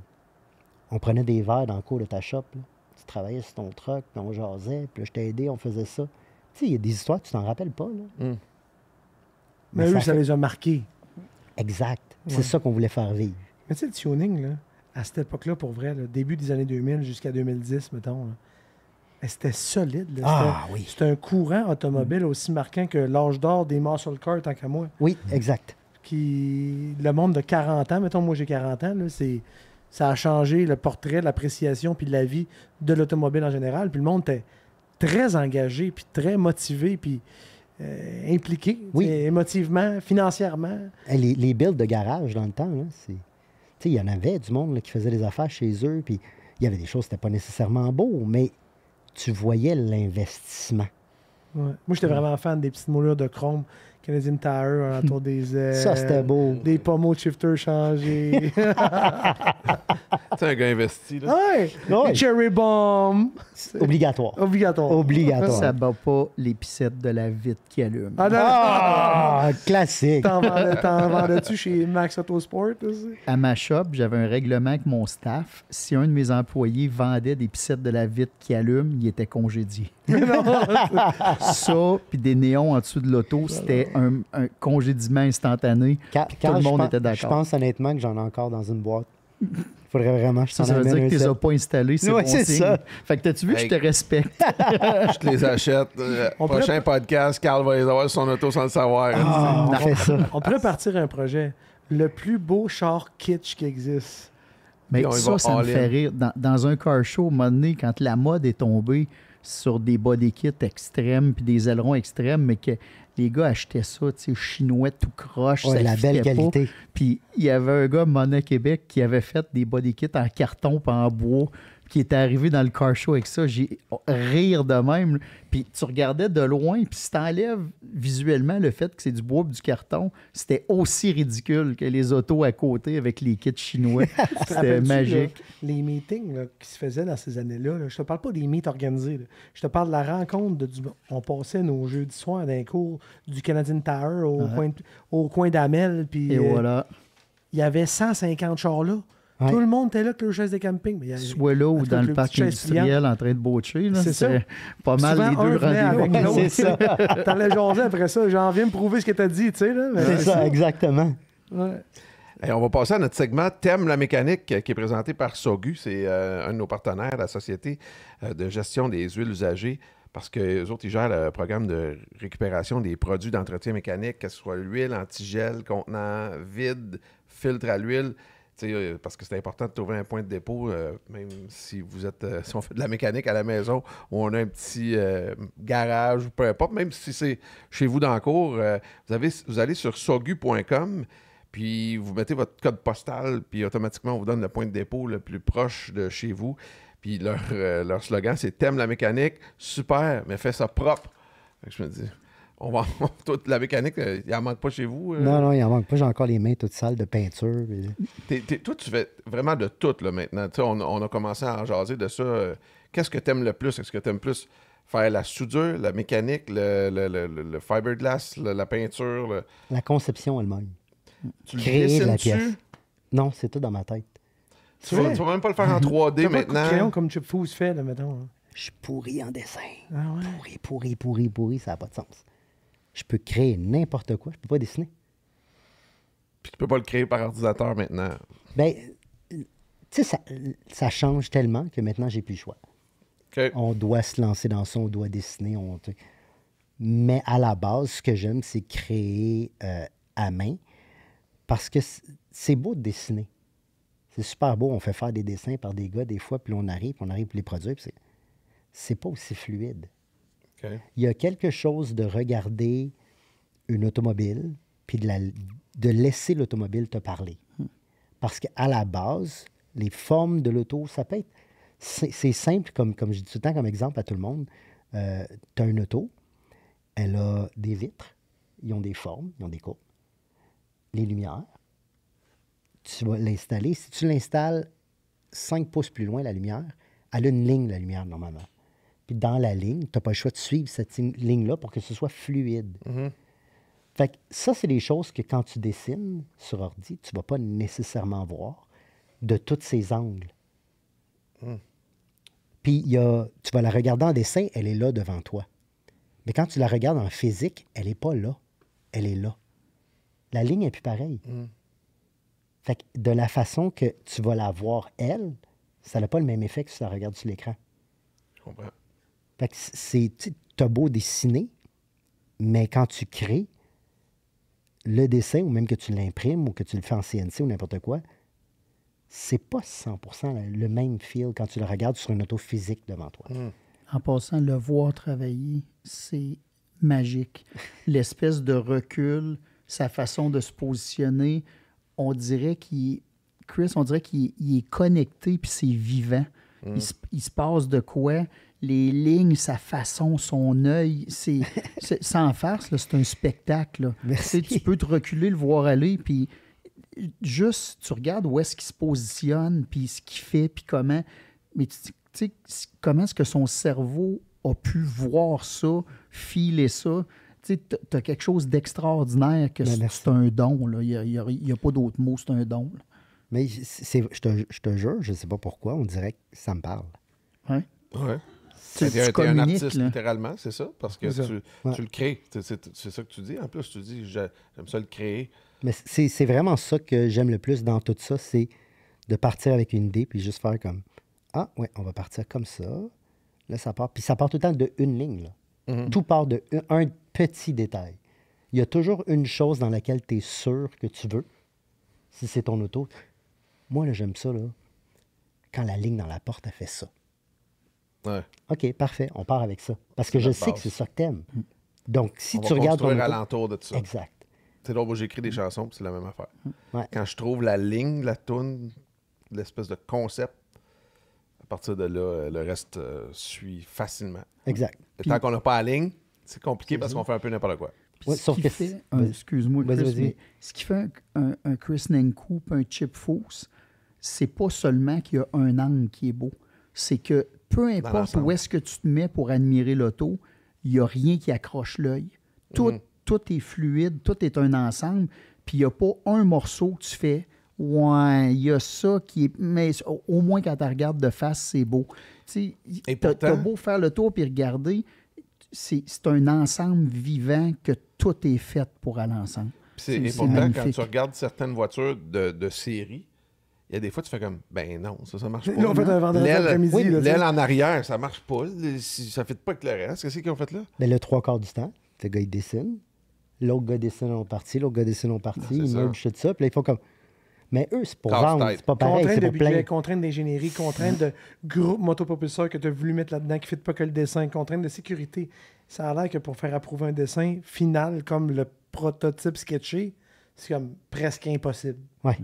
On prenait des verres dans le cours de ta shop. Là. Tu travaillais sur ton truck, puis on jasait, puis là, je t'ai aidé, on faisait ça. Tu sais, il y a des histoires, tu t'en rappelles pas. Là. Mais eux, ça les a marqués. Exact. Ouais. C'est ça qu'on voulait faire vivre. Mais tu sais, le tuning, là, à cette époque-là, pour vrai, là, début des années 2000 jusqu'à 2010, mettons, là, c'était solide. Là. Oui. C'était un courant automobile aussi marquant que l'âge d'or des muscle cars, tant qu'à moi. Oui, exact. Le monde de 40 ans, mettons, moi j'ai 40 ans, là, ça a changé le portrait, l'appréciation puis la vie de l'automobile en général. Puis le monde était très engagé, puis très motivé, puis impliqué, émotivement, financièrement. Les builds de garage dans le temps, là, il y en avait du monde là, qui faisait des affaires chez eux, puis il y avait des choses qui n'étaient pas nécessairement beaux, mais tu voyais l'investissement. Ouais. Moi, j'étais vraiment fan des petites moulures de chrome, Canadian Tire, autour des ailes. Ça, c'était beau. Des pommeaux de shifter changés. C'est un gars investi, là. Ouais. Cherry bomb. Obligatoire. Obligatoire. Ça bat pas l'épicette de la vitre qui allume. Classique. T'en vendais-tu chez Max Autosport aussi? À ma shop, j'avais un règlement avec mon staff. Si un de mes employés vendait des pissettes de la vitre qui allument, il était congédié. Ça, puis des néons en dessous de l'auto, c'était un congédiement instantané. Tout le monde était d'accord. Je pense honnêtement que j'en ai encore dans une boîte. Il faudrait vraiment que je t'en ça veut dire que tu les as pas installés, c'est bon c'est signe. ça. Fait que t'as-tu vu que je te respecte? Je te les achète. Prochain podcast, Carl va les avoir sur son auto sans le savoir. On fait ça. On pourrait partir un projet. Le plus beau char kitsch qui existe. Mais ça me fait rire. Dans un car show, à un moment donné, quand la mode est tombée sur des body kits extrêmes puis des ailerons extrêmes, mais que les gars achetaient ça, tu sais, chinois tout croche, ça la belle qualité. Puis il y avait un gars, Monet Québec, qui avait fait des body kits en carton puis en bois, qui était arrivé dans le car show avec ça. J'ai rire de même. Puis tu regardais de loin, puis si t'enlèves visuellement le fait que c'est du bois et du carton, c'était aussi ridicule que les autos à côté avec les kits chinois. C'était magique. Là, les meetings là, qui se faisaient dans ces années-là, je te parle pas des meets organisés. Là. Je te parle de la rencontre on passait nos jeudis soirs d'un cours du Canadian Tire au coin d'Amel. Puis, et voilà. Il y avait 150 chars là. Ouais. Tout le monde était là que le chaise de camping. Mais soit là ou dans le parc industriel en train de botcher. C'est ça. Pas mal souvent, les deux rendez-vous. C'est ça. T'allais jaser après ça. J'en viens me prouver ce que t'as dit. Tu sais, là. C'est ça, exactement. Ouais. Et on va passer à notre segment Thème la mécanique qui est présenté par Sogu. C'est un de nos partenaires, la société de gestion des huiles usagées. Parce qu'eux autres, ils gèrent le programme de récupération des produits d'entretien mécanique, que ce soit l'huile, antigel, contenant vide, filtre à l'huile. Parce que c'est important de trouver un point de dépôt, même si vous êtes si on fait de la mécanique à la maison ou on a un petit garage ou peu importe, même si c'est chez vous dans le cours, vous allez sur sogu.com, puis vous mettez votre code postal, puis automatiquement on vous donne le point de dépôt le plus proche de chez vous. Puis leur slogan, c'est « T'aimes la mécanique? Super, mais fais ça propre. » Je me dis... toute la mécanique, il n'en manque pas chez vous? Non, il n'en manque pas. J'ai encore les mains toutes sales de peinture. Toi, tu fais vraiment de tout là, maintenant. On a commencé à en jaser de ça. Qu'est-ce que tu aimes le plus? Est-ce que tu aimes plus faire la soudure, la mécanique, le fiberglass, la peinture? La conception elle-même. Tu créer la pièce? Non, c'est tout dans ma tête. Tu ne vas même pas le faire en 3D maintenant? Pas de crayon comme Chip Foose fait, là, mettons. Hein. Je suis pourri en dessin. Ah ouais? Pourri, ça n'a pas de sens. Je peux créer n'importe quoi. Je peux pas dessiner. Puis tu peux pas le créer par ordinateur maintenant. Ben, tu sais, ça change tellement que maintenant, j'ai plus le choix. OK. On doit se lancer dans ça, on doit dessiner. Mais à la base, ce que j'aime, c'est créer à main parce que c'est beau de dessiner. C'est super beau. On fait faire des dessins par des gars des fois, puis on arrive pour les produire, puis c'est pas aussi fluide. OK. Il y a quelque chose de regarder une automobile puis de laisser l'automobile te parler. Parce qu'à la base, les formes de l'auto, ça peut être... C'est simple, comme je dis tout le temps comme exemple à tout le monde. Tu as une auto, elle a des vitres, ils ont des formes, ils ont des courbes. Les lumières, tu vas l'installer. Si tu l'installes 5 pouces plus loin, la lumière, elle a une ligne, la lumière, normalement. Puis dans la ligne, tu n'as pas le choix de suivre cette ligne-là pour que ce soit fluide. Fait que ça, c'est des choses que quand tu dessines sur ordi, tu ne vas pas nécessairement voir de tous ces angles. Puis tu vas la regarder en dessin, elle est là devant toi. Mais quand tu la regardes en physique, elle n'est pas là. Elle est là. La ligne n'est plus pareille. Fait que de la façon que tu vas la voir, elle, ça n'a pas le même effet que si tu la regardes sur l'écran. Je comprends. Fait que t'as beau dessiner, mais quand tu crées le dessin, ou même que tu l'imprimes, ou que tu le fais en CNC ou n'importe quoi, c'est pas 100% le même feel quand tu le regardes sur une auto physique devant toi. En passant, le voir travailler, c'est magique. L'espèce de recul, sa façon de se positionner, on dirait qu'il est connecté puis c'est vivant. Il se passe de quoi? Les lignes, sa façon, son œil, sans farce, là, c'est un spectacle. Là. Merci. Tu peux te reculer, le voir aller, puis juste, tu regardes où est-ce qu'il se positionne, puis ce qu'il fait, puis comment. Mais tu sais, comment est-ce que son cerveau a pu voir ça, filer ça? Tu as quelque chose d'extraordinaire que c'est un don. Là. Il n'y a pas d'autre mot, c'est un don. Là. Mais je te jure, je ne sais pas pourquoi, on dirait que ça me parle. Ouais. Ouais. Tu T'es un communiques, artiste, là. littéralement, c'est ça? Parce que C'est ça. tu le crées. C'est ça que tu dis. En plus, tu dis, j'aime ça le créer. Mais c'est vraiment ça que j'aime le plus dans tout ça, c'est de partir avec une idée puis juste faire comme ah, ouais, on va partir comme ça. Là, ça part. Puis ça part tout le temps de une ligne. Là. Tout part de un petit détail. Il y a toujours une chose dans laquelle tu es sûr que tu veux, si c'est ton auto. Moi, là, j'aime ça, là, quand la ligne dans la porte a fait ça. Ouais. OK, parfait, on part avec ça. Parce que C'est je notre sais base. que c'est ça que t'aimes. Donc, si On tu va regardes ton construire auto... alentour de ça. Exact. C'est drôle, moi, j'écris des chansons, puis c'est la même affaire. Ouais. Quand je trouve la ligne de la toune, l'espèce de concept, à partir de là, le reste suit facilement. Exact. Et tant qu'on n'a pas la ligne, c'est compliqué parce qu'on fait un peu n'importe quoi. Ouais, Ce sauf qui que fait vas-y. excuse-moi, Vas-y, Chris, vas-y. mais ce qui fait un Chris Nankou et un Chip Foose, c'est pas seulement qu'il y a un angle qui est beau, c'est que peu importe l'ensemble. où est-ce que tu te mets pour admirer l'auto, il n'y a rien qui accroche l'œil. Tout est fluide, tout est un ensemble, puis il n'y a pas un morceau que tu fais. Ouais, il y a ça qui est. Mais au moins, quand tu regardes de face, c'est beau. Tu Et sais, pourtant- t'as beau faire le tour puis regarder, c'est un ensemble vivant que tout est fait pour aller ensemble. Et C'est pourtant, quand magnifique. tu regardes certaines voitures de série, il y a des fois, tu fais comme, ben non, ça marche pas. Ils l'ont fait un vendredi L'aile après-midi. là, tu sais. l'aile en arrière, ça marche pas. Ça ne fait pas avec le reste. Qu'est-ce qu'ils ont fait là? Mais le 3/4 du temps, le gars, il dessine. L'autre gars dessine en partie. L'autre gars dessine en partie. c'est Ils ça. mergent tout ça. Puis là, ils font comme... Mais eux, c'est pour Casse-tête. vendre. C'est pas pareil. Contrainte C'est de pour plein. budget, contrainte d'ingénierie, contrainte de groupe motopropulseur que tu as voulu mettre là-dedans qui ne fait pas que le dessin, contrainte de sécurité. Ça a l'air que pour faire approuver un dessin final comme le prototype sketché, c'est comme presque impossible. Ouais.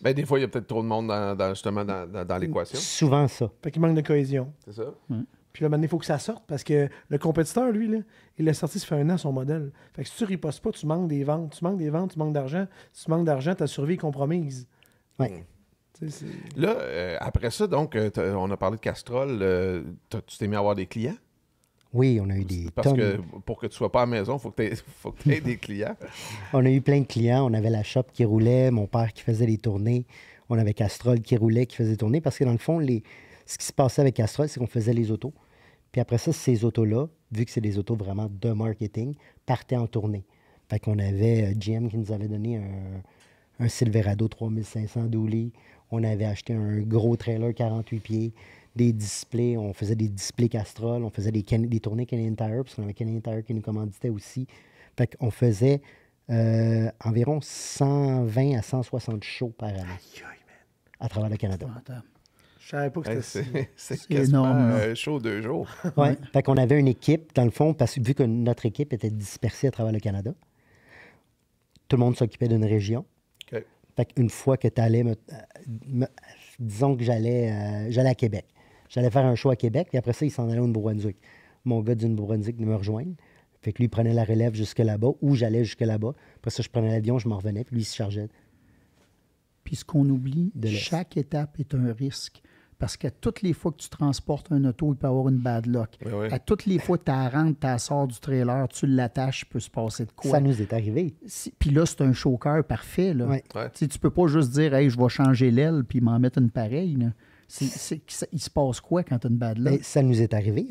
Ben, des fois, il y a peut-être trop de monde justement dans l'équation. Souvent ça. Fait qu'il manque de cohésion. C'est ça? Puis là, maintenant, il faut que ça sorte parce que le compétiteur, lui, là, il l'a sorti, ça fait 1 an, son modèle. Fait que si tu ne ripostes pas, tu manques des ventes. Tu manques des ventes, tu manques d'argent. Si tu manques d'argent, ta survie est compromise. Ouais. Tu sais, c'est- Là, après ça, donc, on a parlé de Castrol. Tu t'es mis à avoir des clients? Oui, on a eu des Parce tonnes. que pour que tu sois pas à la maison, il faut que tu aies des clients. On a eu plein de clients. On avait la shop qui roulait, mon père qui faisait les tournées. On avait Castrol qui roulait, qui faisait des tournées. Parce que dans le fond, ce qui se passait avec Castrol, c'est qu'on faisait les autos. Puis après ça, ces autos-là, vu que c'est des autos vraiment de marketing, partaient en tournée. Fait qu'on avait GM qui nous avait donné un Silverado 3500 d'Ouli. On avait acheté un gros trailer 48 pieds, des displays. On faisait des displays Castrol. On faisait des tournées Canadian Tire, parce qu'on avait Canadian Tire qui nous commanditait aussi. Fait qu'on faisait environ 120 à 160 shows par année à travers le Canada. Je savais pas que c'était C'est quasiment énorme, là. un show 2 jours. Ouais. Fait qu'on avait une équipe, dans le fond, parce que vu que notre équipe était dispersée à travers le Canada, tout le monde s'occupait d'une région. OK. Fait qu'une fois que tu allais, disons que j'allais à Québec. J'allais faire un show à Québec, puis après ça, il s'en allait au Nouveau-Brunswick. Mon gars du Nouveau-Brunswick me rejoindre. Fait que lui, il prenait la relève jusque là-bas, ou j'allais jusque là-bas. Après ça, je prenais l'avion, je m'en revenais, puis lui, il se chargeait. Puis ce qu'on oublie, De l'Est. chaque étape est un risque. Parce qu'à toutes les fois que tu transportes un auto, il peut y avoir une bad luck. Oui, oui. À toutes les fois que tu rentres, tu sors du trailer, tu l'attaches, il peut se passer de quoi. Ça nous est arrivé. Puis là, c'est un choker parfait. Là. Ouais. Ouais. Tu sais, tu peux pas juste dire, hey, je vais changer l'aile puis m'en mettre une pareille. Là. Il se passe quoi quand tu as une bad luck? Ben, ça nous est arrivé.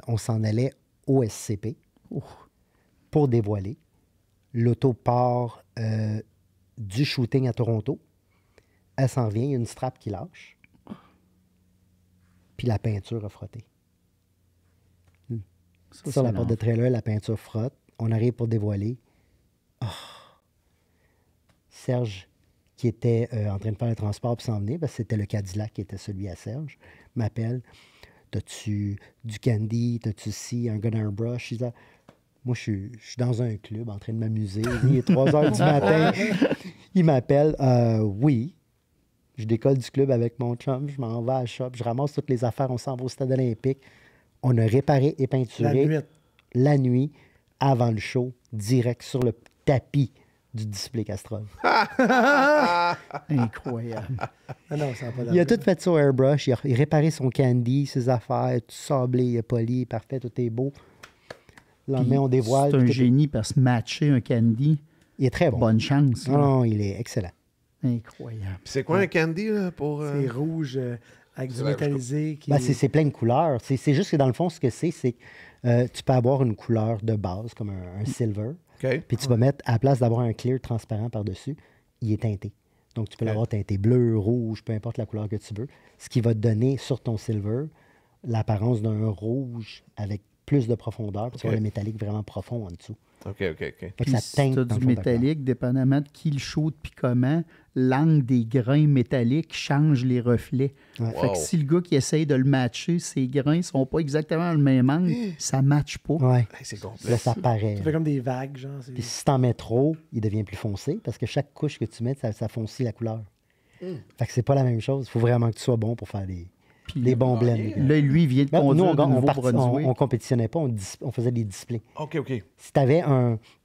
On s'en allait au SCP pour dévoiler. L'auto part du shooting à Toronto. Elle s'en vient, il y a une strap qui lâche. Puis la peinture a frotté. Ça, Sur la c'est porte de trailer, la peinture frotte. On arrive pour dévoiler. Ah! Serge, qui était en train de faire le transport pour s'en venir, parce que c'était le Cadillac qui était celui à Serge, m'appelle. T'as-tu du candy? T'as-tu ci? Un gun airbrush? Je dis, ah, moi, je suis dans un club en train de m'amuser. Il est 3 heures du matin. Il m'appelle. Oui. Je décolle du club avec mon chum. Je m'en vais à la shop. Je ramasse toutes les affaires. On s'en va au stade olympique. On a réparé et peinturé la nuit avant le show, direct sur le tapis du display Castrol. incroyable. Ah non, ça n'a pas Il a tout fait sur airbrush. Il a réparé son candy, ses affaires, tout sablé, il a poli, parfait, tout est beau. Le lendemain, on dévoile. C'est un tout est- génie parce que matcher un candy, Il est très bon. bonne chance. là. Non, il est excellent. Incroyable. Puis c'est quoi un candy là, pour. C'est rouge avec du C'est métallisé. Qui... Ben, c'est plein de couleurs. C'est juste que dans le fond, ce que c'est que tu peux avoir une couleur de base, comme un silver, OK. puis tu vas mettre, à la place d'avoir un clear transparent par-dessus, il est teinté. Donc, tu peux l'avoir teinté bleu, rouge, peu importe la couleur que tu veux. Ce qui va te donner sur ton silver l'apparence d'un rouge avec plus de profondeur, parce que OK. le métallique vraiment profond en dessous. OK. Fait que Puis ça si teinte tu as dans le du fond de la couleur. métallique, dépendamment de qui le shoot puis comment, l'angle des grains métalliques change les reflets. Ouais. Fait Wow. que si le gars qui essaye de le matcher, ses grains ne sont pas exactement le même angle, ça ne matche pas. Ouais. Hey, c'est complet. Là, ça paraît. Ça fait comme des vagues, genre. Puis si t'en mets trop, il devient plus foncé, parce que chaque couche que tu mets, ça foncit la couleur. Fait que c'est pas la même chose. Il faut vraiment que tu sois bon pour faire des bons blends. Là, lui, il vient de Ben, nous, conduire on, du Nouveau-Brunswick. on compétitionnait pas, on faisait des displays. OK. Si tu avais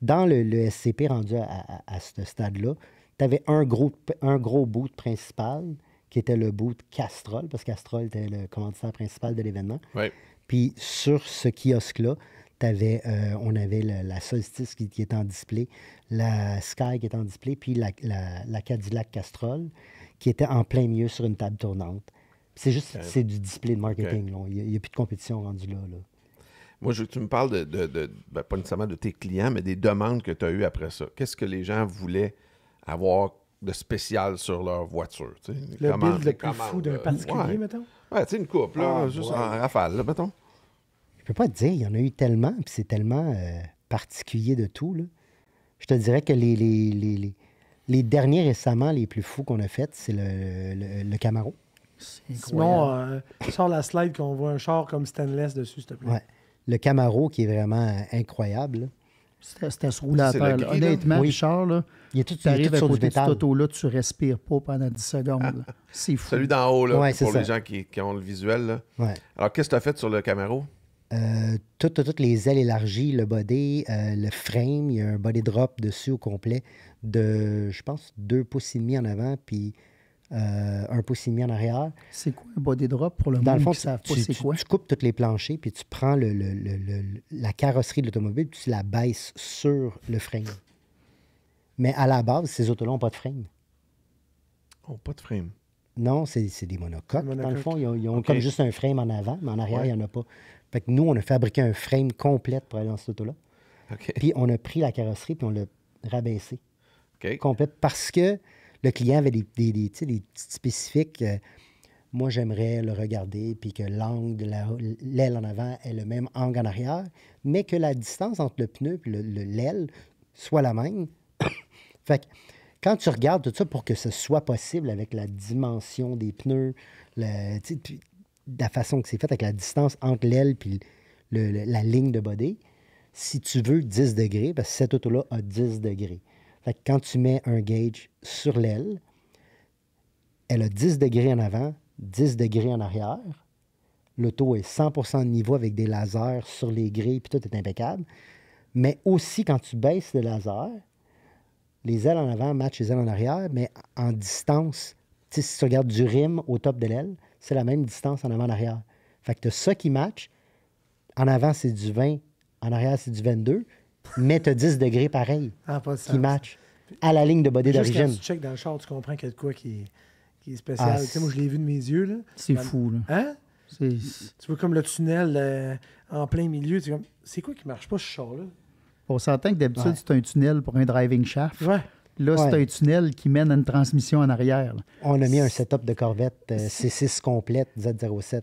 dans le SCP rendu à ce stade-là, tu avais un gros boot principal qui était le boot Castrol, parce que Castrol était le commanditaire principal de l'événement. Ouais. Puis sur ce kiosque-là, on avait la Solstice qui était en display, la Sky qui était en display, puis la Cadillac Castrol qui était en plein milieu sur une table tournante. Puis c'est juste, c'est du display de marketing. là. Il n'y a plus de compétition rendue là. Moi, je veux que tu me parles ben, pas nécessairement de tes clients, mais des demandes que tu as eues après ça. Qu'est-ce que les gens voulaient avoir de spécial sur leur voiture? Tu sais, Le commandes, build le les plus fou commandes, d'un particulier, Ouais, mettons. ouais tu sais, une coupe, là, juste en rafale, là, mettons. Je peux pas te dire, il y en a eu tellement, puis c'est tellement particulier de tout. Là. Je te dirais que les derniers récemment, les plus fous qu'on a fait, c'est le Camaro. C'est incroyable. Sinon, sors la slide qu'on voit un char comme stainless dessus, s'il te plaît. Ouais. Le Camaro qui est vraiment incroyable. là. C'était ce roulant à C'est terre, le là. gris, là? Honnêtement, Oui. Richard, là, Il est tout, tu arrives à sur du côté de cette métal. auto-là, tu respires pas pendant 10 secondes. là. C'est fou. Celui d'en haut, là, Ouais, c'est pour les ça. gens qui ont le visuel. Là. Ouais. Alors, qu'est-ce que tu as fait sur le Camaro? Toutes les ailes élargies, le body, le frame, il y a un body drop dessus au complet de, je pense, 2,5 pouces en avant, puis 1,5 pouce en arrière. C'est quoi un body drop pour le Dans monde le fond, qui ne savent pas c'est quoi? tu coupes tous les planchers, puis tu prends la carrosserie de l'automobile, puis tu la baisses sur le frame. Mais à la base, ces autos-là n'ont pas de frame. Oh, pas de frame. Non, c'est des monocoques. Des Dans le fond, monocoques. ils ont OK. comme juste un frame en avant, mais en arrière, Ouais. il n'y en a pas. Fait que nous, on a fabriqué un frame complète pour aller dans cette auto-là. OK. Puis on a pris la carrosserie puis on l'a rabaissée OK. complète parce que le client avait des petites spécifiques. Moi, j'aimerais le regarder puis que l'angle de l'aile en avant est le même angle en arrière, mais que la distance entre le pneu et l'aile soit la même. Fait que quand tu regardes tout ça pour que ce soit possible avec la dimension des pneus, la façon que c'est fait avec la distance entre l'aile et la ligne de body, si tu veux 10 degrés, parce que cette auto-là a 10 degrés. Fait que quand tu mets un gauge sur l'aile, elle a 10 degrés en avant, 10 degrés en arrière. L'auto est 100% de niveau avec des lasers sur les grilles, puis tout est impeccable. Mais aussi, quand tu baisses le laser, les ailes en avant matchent les ailes en arrière, mais en distance. Tu sais, si tu regardes du rim au top de l'aile, c'est la même distance en avant en arrière. Fait que tu as ça qui match. En avant, c'est du 20. En arrière, c'est du 22. Mais tu as 10 degrés pareil Pas de qui sens. match à la ligne de body Juste quand d'origine. tu checkes dans le char, tu comprends qu'il y a de quoi qui est spécial. Ah, Tu sais, moi, je l'ai vu de mes yeux. Là. C'est fou, là. Hein? C'est... Tu vois comme le tunnel en plein milieu. Tu es comme, c'est quoi qui marche pas, ce char-là? On s'entend que d'habitude, Ouais. c'est un tunnel pour un driving shaft. Ouais. Là, c'est Ouais. un tunnel qui mène à une transmission en arrière. Là. On a mis un setup de Corvette C6 complète Z07.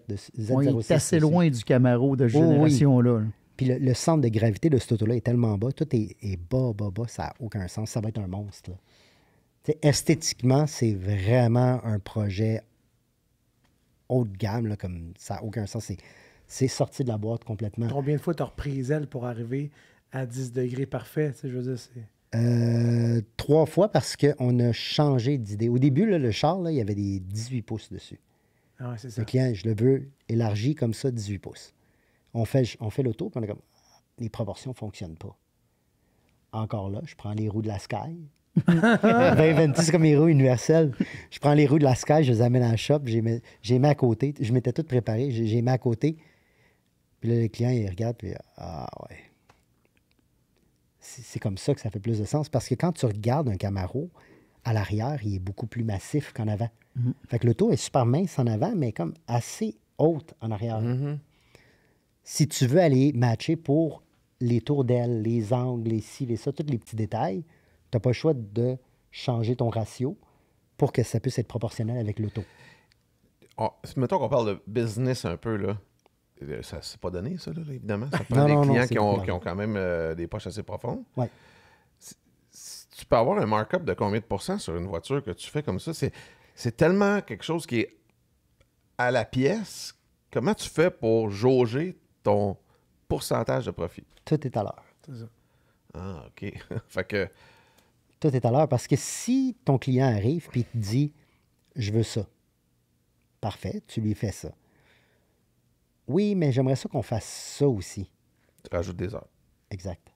On est Z06 assez dessus. loin du Camaro de oui. génération-là. là. Puis le centre de gravité de cette auto-là est tellement bas. Tout est bas, ça n'a aucun sens. Ça va être un monstre. Là. Tu sais, esthétiquement, c'est vraiment un projet haut de gamme. Là, comme ça n'a aucun sens. C'est sorti de la boîte complètement. Combien de fois tu as repris elle pour arriver à 10 degrés parfait? Tu sais, je veux dire, c'est... 3 fois parce qu'on a changé d'idée. Au début, là, le char, là, il y avait des 18 pouces dessus. Ah ouais, c'est ça. Le client, je le veux élargi comme ça, 18 pouces. On fait l'auto, puis on est comme, les proportions ne fonctionnent pas. Encore là, je prends les roues de la Sky. 20-26, c'est comme les roues universelles. Je prends les roues de la Sky, je les amène à la shop, j'ai mis à côté. Je m'étais tout préparé, j'ai mis à côté. Puis là, le client, il regarde, puis ah ouais. C'est comme ça que ça fait plus de sens. Parce que quand tu regardes un Camaro, à l'arrière, il est beaucoup plus massif qu'en avant. Fait que l'auto est super mince en avant, mais comme assez haute en arrière. Si tu veux aller matcher pour les tours d'aile, les angles, les ci, les ça, tous les petits détails, tu n'as pas le choix de changer ton ratio pour que ça puisse être proportionnel avec l'auto. Mettons qu'on parle de business un peu, là. Ça c'est pas donné, ça, là, évidemment. Ça prend Non, des non, clients c'est qui pas ont quand même des poches assez profondes. Ouais. Tu peux avoir un markup de combien de pourcents sur une voiture que tu fais comme ça? C'est tellement quelque chose qui est à la pièce. Comment tu fais pour jauger ton pourcentage de profit? Tout est à l'heure. C'est ça. Ah, OK. Fait que... Tout est à l'heure parce que si ton client arrive et te dit « Je veux ça », parfait, tu lui fais ça. Oui, mais j'aimerais ça qu'on fasse ça aussi. Tu rajoutes des heures. Exact.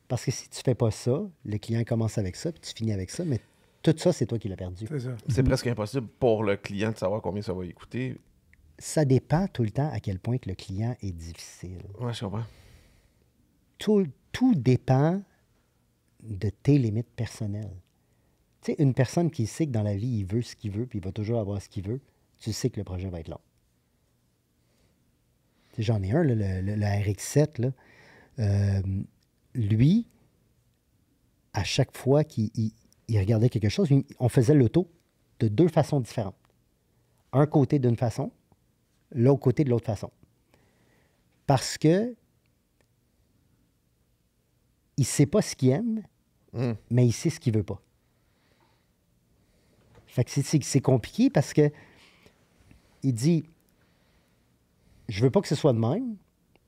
Parce que si tu fais pas ça, le client commence avec ça, puis tu finis avec ça, mais tout ça, c'est toi qui l'as perdu. C'est ça. C'est presque impossible pour le client de savoir combien ça va lui coûter. Ça dépend tout le temps à quel point que le client est difficile. Ouais, je comprends. Tout dépend de tes limites personnelles. Tu sais, une personne qui sait que dans la vie, il veut ce qu'il veut, puis il va toujours avoir ce qu'il veut, tu sais que le projet va être long. Tu sais, j'en ai un, là, le RX-7, là. Lui, à chaque fois qu'il regardait quelque chose, on faisait l'auto de 2 façons différentes. Un côté d'une façon, l'autre côté de l'autre façon. Parce que il ne sait pas ce qu'il aime, mais il sait ce qu'il ne veut pas. Fait que c'est compliqué parce que il dit je veux pas que ce soit de même,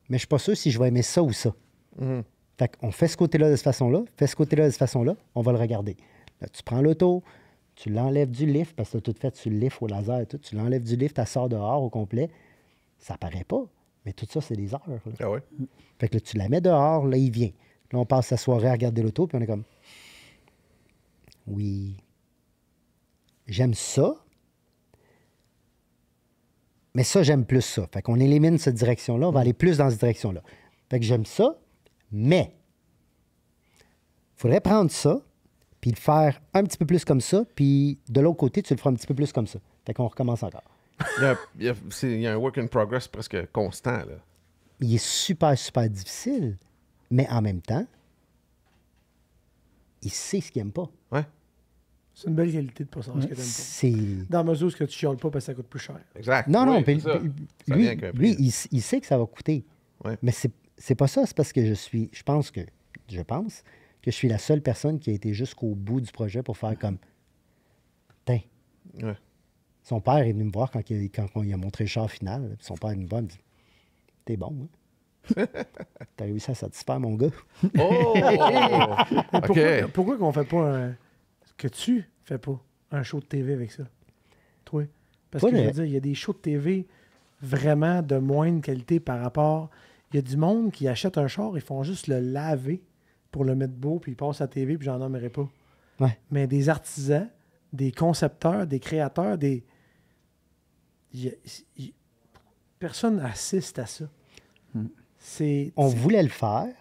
mais je suis pas sûr si je vais aimer ça ou ça. Fait qu'on fait ce côté-là de cette façon-là, fait ce côté-là de cette façon-là, on va le regarder. Là, tu prends l'auto, tu l'enlèves du lift, parce que tu as tout fait sur le lift au laser et tout, tu l'enlèves du lift, tu sors dehors au complet. Ça paraît pas, mais tout ça, c'est des heures. Là. Ah ouais? Fait que là, tu la mets dehors, là, il vient. Là, on passe la soirée à regarder l'auto, puis on est comme oui, j'aime ça, mais ça, j'aime plus ça. Fait qu'on élimine cette direction-là, on va aller plus dans cette direction-là. Fait que j'aime ça, mais il faudrait prendre ça, puis le faire un petit peu plus comme ça, puis de l'autre côté, tu le feras un petit peu plus comme ça. Fait qu'on recommence encore. Il y a un work in progress presque constant, là. Il est super, super difficile Mais en même temps, il sait ce qu'il n'aime pas. Ouais, C'est une belle qualité de pas savoir ce que t'aimes pas. C'est... Dans la mesure où ce que tu chiales pas parce que ça coûte plus cher. exact. Non, Oui, non, c'est puis ça. Ça lui, vient avec un prix. lui, il sait que ça va coûter. Ouais. Mais c'est pas ça, c'est parce que je pense que je suis la seule personne qui a été jusqu'au bout du projet pour faire comme, tiens, Ouais. son père est venu me voir quand il a montré le char final. Puis son père est venu me voir et me dit, t'es bon, hein? T'as réussi à satisfaire mon gars. Oh! OK. Pourquoi qu'on fait pas que tu fais pas un show de TV avec ça? Toi? Parce Pas que je de- veux dire, il y a des shows de TV vraiment de moindre qualité par rapport. Il y a du monde qui achète un char, ils font juste le laver pour le mettre beau, puis ils passent à la TV, puis j'en nommerai pas. Ouais. Mais des artisans, des concepteurs, des créateurs, personne assiste à ça. C'est On voulait le faire.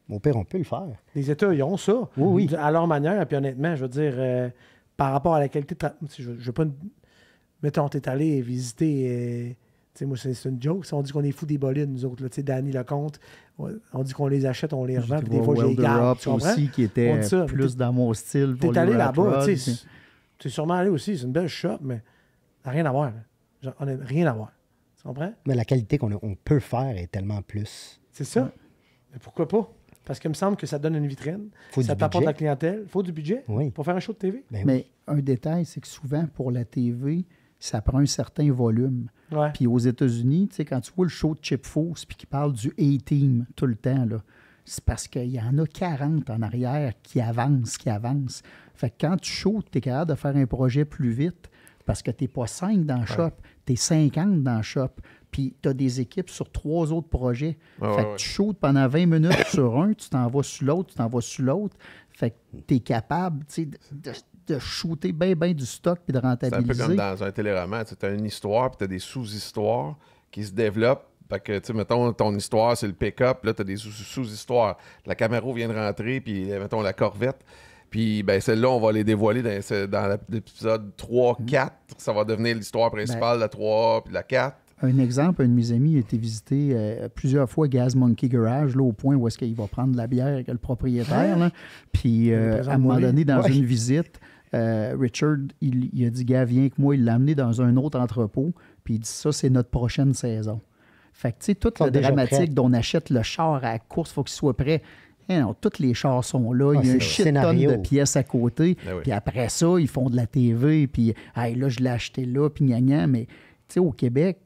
Mon père, on peut le faire. Les États, ils ont ça. Oui, oui. À leur manière. Puis honnêtement, je veux dire, par rapport à la qualité de je veux pas. Mettons, t'es allé visiter. Tu sais, moi, c'est une joke. On dit qu'on est fous des bolines, nous autres. Tu sais, Danny Lecomte, on dit qu'on les achète, on les revend. Puis des fois, je les garde. Tu comprends? aussi, qui On était dit ça, mais plus dans mon style. pour T'es les allé Rat là-bas. Rods, Tu sais, t'es sûrement allé aussi. C'est une belle shop, mais ça n'a rien à voir. Là. Genre, on n'a rien à voir. Tu comprends? Mais la qualité on peut faire est tellement plus. C'est ça. Mais pourquoi pas? Parce qu'il me semble que ça donne une vitrine. Faut ça du t'apporte budget. la clientèle. Il faut du budget Oui. pour faire un show de TV. Ben oui. Mais un détail, c'est que souvent, pour la TV, ça prend un certain volume. Ouais. Puis aux États-Unis, tu sais, quand tu vois le show de Chip Foose puis qu'il parle du A-Team tout le temps, là, c'est parce qu'il y en a 40 en arrière qui avancent. Fait que quand tu shootes, tu es capable de faire un projet plus vite parce que tu n'es pas 5 dans le shop, tu es 50 dans le shop. Puis tu as des équipes sur 3 autres projets. Ouais, fait ouais, que tu shootes pendant 20 minutes sur un, tu t'en vas sur l'autre, tu t'en vas sur l'autre. Fait que tu es capable, tu sais, de shooter bien du stock puis de C'est un peu rentabiliser. comme dans un téléroman. Tu as une histoire, puis tu as des sous-histoires qui se développent. Fait que, tu sais, mettons, ton histoire, c'est le pick-up. Là, tu as des sous-histoires. La Camaro vient de rentrer, puis, mettons, la Corvette. Puis, ben, celle-là, on va les dévoiler dans l'épisode 3-4. Ça va devenir l'histoire principale, la 3 puis la 4. Un exemple, un de mes amis a été visiter plusieurs fois Gas Monkey Garage, là, au point où est-ce qu'il va prendre de la bière avec le propriétaire. Là. Puis, à un moment donné, dans une visite, Richard, il a dit, gars, viens avec moi. Il l'a amené dans un autre entrepôt. Puis, il dit, ça, c'est notre prochaine saison. Fait que, tu sais, toute la déjà dramatique prêts. dont on achète le char à la course, il faut qu'il soit prêt. Eh non, tous les chars sont là. Ah, Il y a un c'est shit scénario. tonne de pièces à côté. Ben oui. Puis après ça, ils font de la TV. Puis, hey, là, je l'ai acheté là. Puis, gna. Mais, tu sais, au Québec,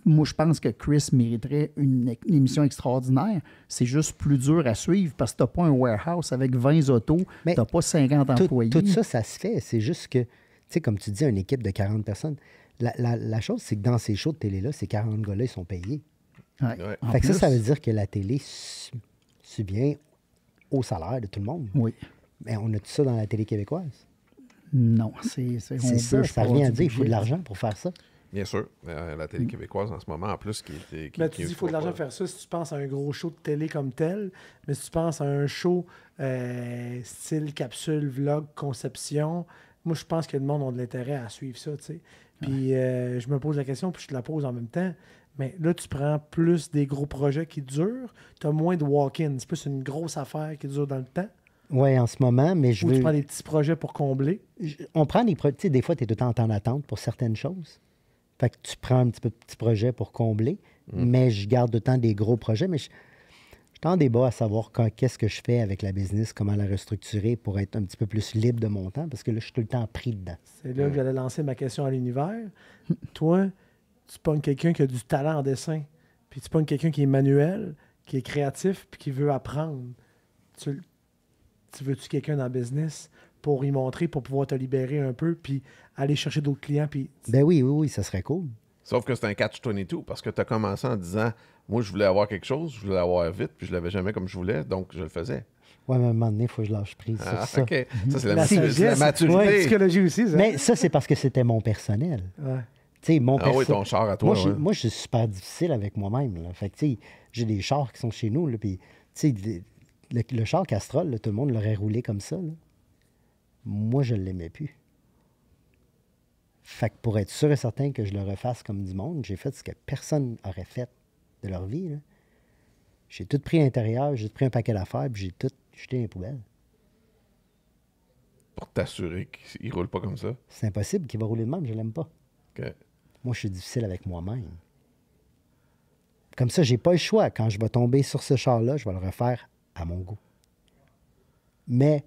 moi, je pense que Chris mériterait une émission extraordinaire. C'est juste plus dur à suivre parce que tu n'as pas un warehouse avec 20 autos, tu Mais n'as pas 50 employés. Tout ça, ça se fait. C'est juste que, tu sais, comme tu dis, une équipe de 40 personnes, la chose, c'est que dans ces shows de télé-là, ces 40 gars-là, ils sont payés. Ouais. Ouais. En Fait que plus, ça veut dire que la télé subvient au salaire de tout le monde. Oui. Mais on a tout ça dans la télé québécoise. Non, c'est C'est ça, ça revient à dire il faut de l'argent pour faire ça. Bien sûr. La télé québécoise, en ce moment, en plus, qui Mais tu dis qu'il faut de l'argent pour faire ça si tu penses à un gros show de télé comme tel, mais si tu penses à un show style capsule, vlog, conception, moi je pense que le monde a de l'intérêt à suivre ça, tu sais. Puis je me pose la question, puis je te la pose en même temps. Mais là, tu prends plus des gros projets qui durent, tu as moins de walk-in. C'est plus une grosse affaire qui dure dans le temps. Oui, en ce moment, mais je Ou veux. tu prends des petits projets pour combler. On prend des projets. Tu sais, des fois, tu es tout le temps en temps d'attente pour certaines choses. Fait que tu prends un petit projet pour combler, mais je garde autant des gros projets. Mais je suis en débat à savoir qu'est-ce que je fais avec la business, comment la restructurer pour être un petit peu plus libre de mon temps, parce que là, je suis tout le temps pris dedans. C'est là que j'allais lancer ma question à l'univers. Toi, tu pognes quelqu'un qui a du talent en dessin, puis tu pognes quelqu'un qui est manuel, qui est créatif, puis qui veut apprendre. Tu veux-tu quelqu'un dans le business pour y montrer, pour pouvoir te libérer un peu, puis aller chercher d'autres clients, puis... Ben oui, ça serait cool. Sauf que c'est un catch-22 parce que tu as commencé en disant moi, je voulais avoir quelque chose, je voulais l'avoir vite, puis je l'avais jamais comme je voulais, donc je le faisais. Ouais, mais à un moment donné, il faut que je lâche prise sur ça. OK. Ça, c'est la, La sagesse, la maturité. ouais, psychologie aussi, ça. Mais ça, c'est parce que c'était mon personnel. Ouais. Tu sais, mon Ah oui, ton char à toi. Moi, je suis super difficile avec moi-même. Là. Fait que, tu sais, j'ai des chars qui sont chez nous, là, puis, tu sais, le char Castrol, là, tout le monde l'aurait roulé comme ça. Là. Moi, je ne l'aimais plus. Fait que pour être sûr et certain que je le refasse comme du monde, j'ai fait ce que personne n'aurait fait de leur vie. Là. J'ai tout pris à l'intérieur, j'ai tout pris un paquet d'affaires, puis j'ai tout jeté dans les poubelles. Pour t'assurer qu'il ne roule pas comme ça. C'est impossible qu'il va rouler de même, je l'aime pas. OK. Moi, je suis difficile avec moi-même. Comme ça, j'ai pas le choix. Quand je vais tomber sur ce char-là, je vais le refaire à mon goût. Mais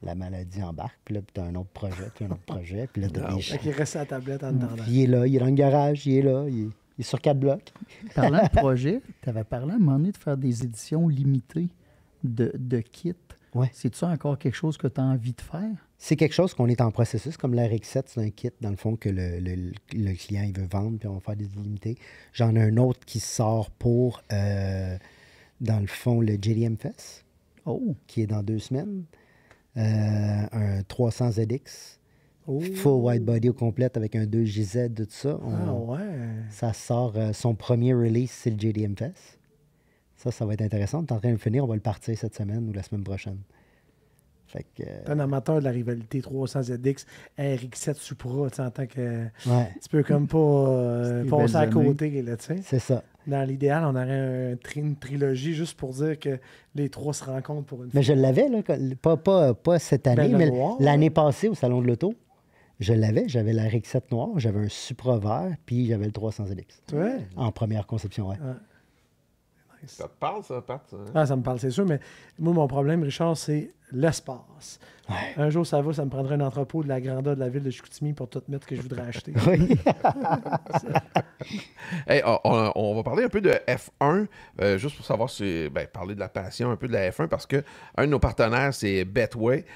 la maladie embarque, puis là, tu as un autre projet, puis un autre projet, puis là, tu as des Fait qu'il reste à la tablette en attendant. Il est là, il est dans le garage, il est là, il est sur 4 blocs. Parlant de projet, tu avais parlé à un moment donné de faire des éditions limitées de kits. Ouais. C'est-tu encore quelque chose que tu as envie de faire? C'est quelque chose qu'on est en processus, comme l'RX7, c'est un kit, dans le fond, que le client il veut vendre, puis on va faire des limités. J'en ai un autre qui sort pour, dans le fond, le JDM Fest, qui est dans 2 semaines. Un 300 ZX, full white body au complet avec un 2JZ, tout ça. Ça sort, son premier release, c'est le JDM Fest. Ça va être intéressant. On est en train de le finir, on va le partir cette semaine ou la semaine prochaine. Fait que, t'es un amateur de la rivalité 300 ZX, RX7 Supra, en tant que... Ouais. Tu peux comme pas passer à côté, là, tu sais. C'est ça. Dans l'idéal, on aurait une trilogie juste pour dire que les trois se rencontrent pour une Mais je l'avais, là, pas cette année, Ben, le mais noir, l'année passée au Salon de l'Auto. Je l'avais, j'avais la RX7 noire, j'avais un Supra vert, puis j'avais le 300 ZX. Ouais. En première conception, ouais. Ça te parle, ça, Pat? Ça, hein? Ah, ça me parle, c'est sûr, mais moi, mon problème, Richard, c'est l'espace. Ouais. Un jour, ça me prendrait un entrepôt de la grandeur de la ville de Chicoutimi pour tout mettre ce que je voudrais acheter. Oui. Hey, on va parler un peu de F1, juste pour savoir parler de la passion un peu de la F1, parce que un de nos partenaires, c'est Betway,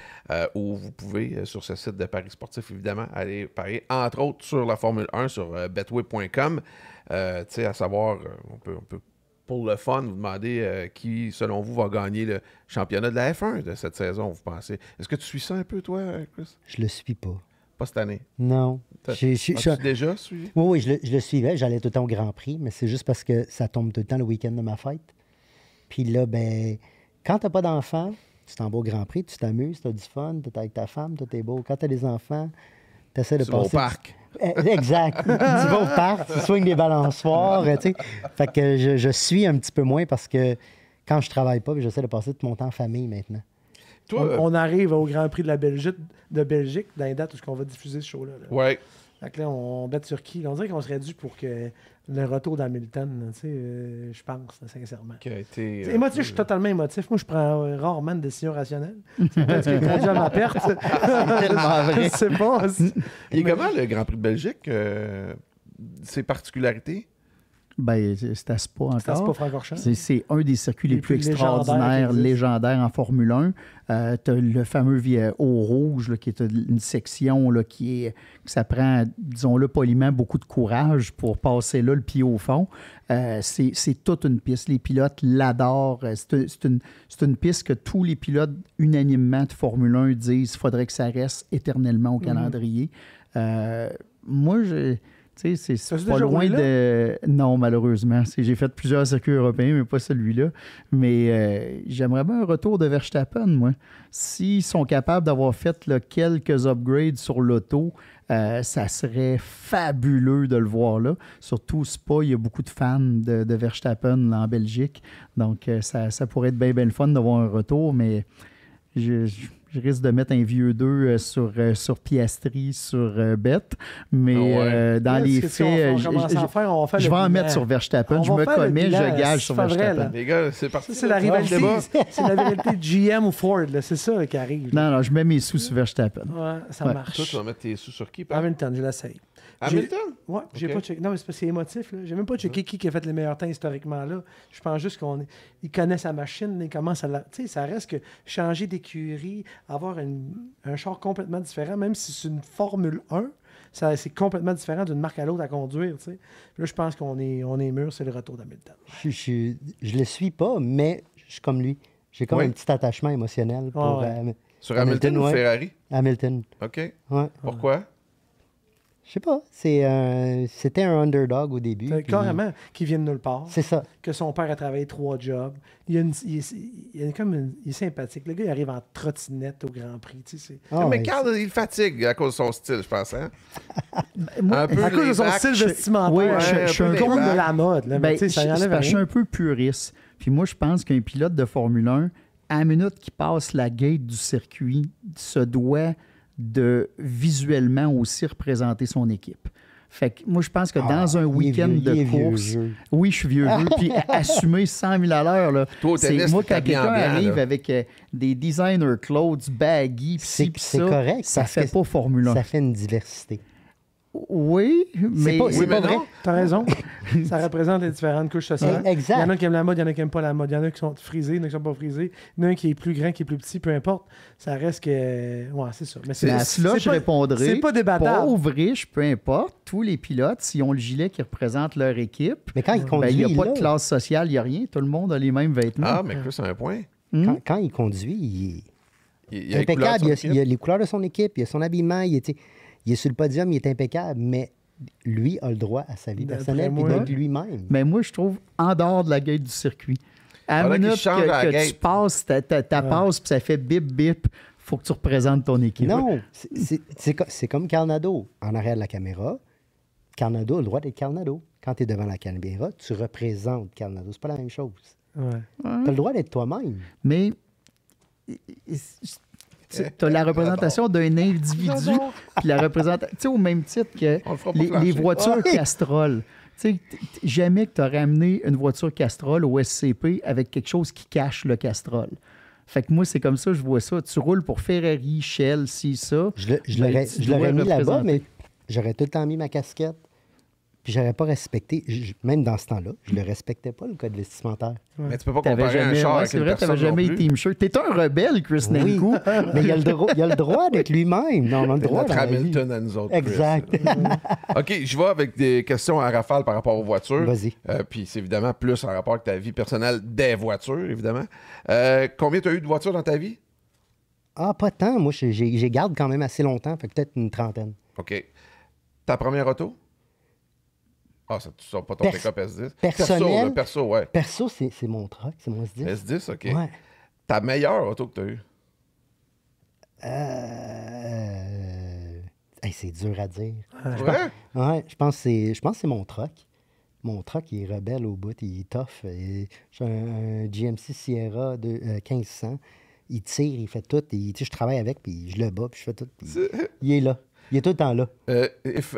où vous pouvez, sur ce site de Paris Sportif, évidemment, aller parier, entre autres, sur la Formule 1, sur betway.com. Tu sais, à savoir, on peut pour le fun, vous demander qui, selon vous, va gagner le championnat de la F1 de cette saison, vous pensez. Est-ce que tu suis ça un peu, toi, Chris? Je le suis pas. Pas cette année. Non. As-tu déjà suivi? Oui, je le suivais. J'allais tout le temps au Grand Prix, mais c'est juste parce que ça tombe tout le temps le week-end de ma fête. Puis là, ben, quand t'as pas d'enfants, tu t'en vas au Grand Prix, tu t'amuses, t'as du fun, t'es avec ta femme, tout est beau. Quand t'as des enfants, t'essaies de Tu vas au passer... parc. Exact. Tu vas au parc, tu swings des balançoires, tu sais. Fait que je suis un petit peu moins parce que quand je travaille pas, j'essaie de passer tout mon temps en famille maintenant. Toi, On arrive au Grand Prix de Belgique, dans les dates où on va diffuser ce show-là. Là. ouais. Fait que là, on bête sur qui? On dirait qu'on serait dû pour que le retour d'Hamilton, tu sais, je pense, là, sincèrement. Qui a été, C'est émotif, je suis totalement émotif. Moi, je prends rarement de décisions rationnelles. C'est peut-être ce qui conduit à ma perte. C'est tellement vrai. Je sais pas. Il est comment, le Grand Prix de Belgique? Ses particularités? Ben, c'est à Spa encore. C'est pas Francorchamps. C'est un des circuits les plus légendaires extraordinaires, qui existent. légendaires en Formule 1. Tu as le fameux haut rouge, là, qui est une section là, que ça prend, disons-le poliment, beaucoup de courage pour passer là le pied au fond. C'est toute une piste. Les pilotes l'adorent. C'est une piste que tous les pilotes unanimement de Formule 1 disent qu'il faudrait que ça reste éternellement au calendrier. Moi, c'est pas déjà loin roulé de... Non, malheureusement. J'ai fait plusieurs circuits européens, mais pas celui-là. Mais j'aimerais bien un retour de Verstappen, moi. S'ils sont capables d'avoir fait là, quelques upgrades sur l'auto, ça serait fabuleux de le voir là. Surtout Spa, il y a beaucoup de fans de Verstappen là, en Belgique. Donc, ça pourrait être bien le fun d'avoir un retour, mais je risque de mettre un vieux 2 sur Piastri, sur Bett, mais dans les faits, je vais en mettre sur Verstappen. Je me commets, je gage sur Verstappen. Les gars, c'est parti. C'est la rivalité. C'est la rivalité GM ou Ford. Là. C'est ça là, qui arrive. Non, je mets mes sous sur Verstappen. Ouais, ça Ouais. marche. Toi, tu vas mettre tes sous sur qui, Pat? Hamilton, je l'essaye. Hamilton? Ouais, j'ai Ok. pas checké. Non, mais c'est parce que c'est émotif. Là. J'ai même pas checké qui a fait les meilleurs temps historiquement là. Je pense juste qu'il connaît sa machine. Il commence à la. Tu sais, ça reste que changer d'écurie, avoir un char complètement différent, même si c'est une Formule 1, c'est complètement différent d'une marque à l'autre à conduire. Tu sais. Puis là, je pense qu'on est mûr, c'est le retour d'Hamilton. Je le suis pas, mais je suis comme lui. J'ai comme Oui. un petit attachement émotionnel pour Ouais. Sur Hamilton ou ouais. Ferrari? Hamilton. OK. Ouais. Pourquoi? Je sais pas. C'était un underdog au début. puis Carrément, qui vient de nulle part. C'est ça. Que son père a travaillé 3 jobs. Il est sympathique. Le gars, il arrive en trottinette au Grand Prix. Tu sais, Ah, mais ouais, Carl, il fatigue à cause de son style, je pense. Hein? Moi, Un peu à cause de son les style je- vestimentaire, oui, je suis un peu compte les de la mode. Là, mais Ben, tu sais, ça je y enlève je suis rien. un peu puriste. Puis moi, je pense qu'un pilote de Formule 1, à la minute qu'il passe la gate du circuit, se doit de visuellement aussi représenter son équipe. Fait que moi, je pense que dans un il est week-end vieux- il de est vieux course, jeu. oui, je suis vieux jeu, puis assumer 100 000 à l'heure, là, Toi, au tennis, c'est moi, t'es quand habillé en quelqu'un blanc, arrive là. avec des designer clothes, baggy, pis ci, pis C'est ça, correct, ça parce fait que pas Formule 1. Ça fait une diversité. Oui, mais... pas- Oui, c'est mais vrai. non. T'as raison. Ça représente les différentes couches sociales. Exact. Il y en a qui aiment la mode, il y en a qui n'aiment pas la mode. Il y en a qui sont frisés, il y en a qui sont pas frisés. Il y en a un qui est plus grand, qui est plus petit, peu importe. Ça reste que... Ouais, c'est ça. Mais Mais à cela, je pas- répondrai, c'est pas débattable. pauvre, riche, peu importe, tous les pilotes, s'ils ont le gilet qui représente leur équipe, Mais quand il ben, conduit, il n'y a pas là, de classe sociale, il n'y a rien. Tout le monde a les mêmes vêtements. Ah, mais Chris, c'est un point. quand il conduit, il est Il y a les couleurs impeccable. de Il son y a équipe. les couleurs de son équipe, il y a son habillement, il est sur le podium, il est impeccable, mais lui a le droit à sa vie D'après personnelle et moi, d'être lui-même. Mais moi, je trouve, en dehors de la gate du circuit, à la Faudrait qu'il minute change la que gate. tu passes ta passe puis ça fait bip-bip, faut que tu représentes ton équipe. Non, c'est comme Carnado. En arrière de la caméra, Carnado a le droit d'être Carnado. Quand tu es devant la caméra, tu représentes Carnado. C'est pas la même chose. Ouais. Tu as le droit d'être toi-même. Mais tu as la représentation d'un individu, puis la représentation, tu sais, au même titre que On le fera pas les flasher. voitures Castrol. Tu sais, jamais que tu aurais amené une voiture Castrol au SCP avec quelque chose qui cache le Castrol. Fait que moi, c'est comme ça, je vois ça. Tu roules pour Ferrari, Shell, si ça. Je Ben, tu l'aurais dois mis là-bas, représenter. mais j'aurais tout le temps mis ma casquette. Puis j'aurais pas respecté, même dans ce temps-là, je le respectais pas, le code vestimentaire. Mais tu peux pas T'avais comparer un jamais, char ouais, avec c'est une vrai, personne t'avais jamais non plus. été team shirt. T'es un rebelle, Chris Oui, Nankou. mais il a le droit d'être lui-même. Non, on a le C'est droit notre dans la vie. Hamilton à nous autres. Chris. Exact. OK, je vais avec des questions à rafale par rapport aux voitures. Vas-y. Puis c'est évidemment plus en rapport avec ta vie personnelle des voitures, évidemment. Combien tu as eu de voitures dans ta vie? Ah, pas tant. Moi, j'ai garde quand même assez longtemps, fait que peut-être une trentaine. OK. Ta première auto? Ah, ça ne sort pas ton pick-up S10. personnel. Perso, là, perso, ouais. Perso, c'est mon truck, c'est mon S10. S10, OK. Ouais. Ta meilleure auto que tu as eue? Hey, c'est dur à dire. Ouais? Ouais, je pense que c'est mon truck. Mon truck, il est rebelle au bout, il est tough. J'ai un GMC Sierra de 1500. Il tire, il fait tout. Je travaille avec, puis je le bats, puis je fais tout. puis il est là. Il est tout le temps là. If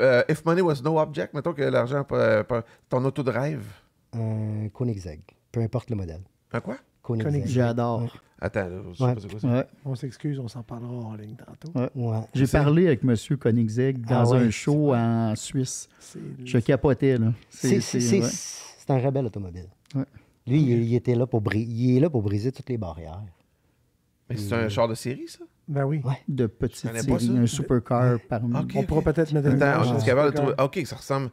money was no object, mettons que l'argent, ton auto de rêve. Un Koenigsegg, peu importe le modèle. Un quoi? Koenigsegg. J'adore. Attends, là, je sais Ouais. pas c'est quoi ça. Ouais. On s'excuse, on s'en parlera en ligne tantôt. Ouais. J'ai parlé avec M. Koenigsegg dans Ah ouais, un show en Suisse. C'est- Je capotais, là. C'est ouais. un rebelle automobile. Ouais. Lui, il était là il est là pour briser toutes les barrières. Mais c'est un char de série, ça? Ben oui. Ouais. De petites Je connais pas séries, ça. un supercar parmi. Ok. On pourra peut-être mettre Attends, on est image. capable de trouver. OK, ça ressemble.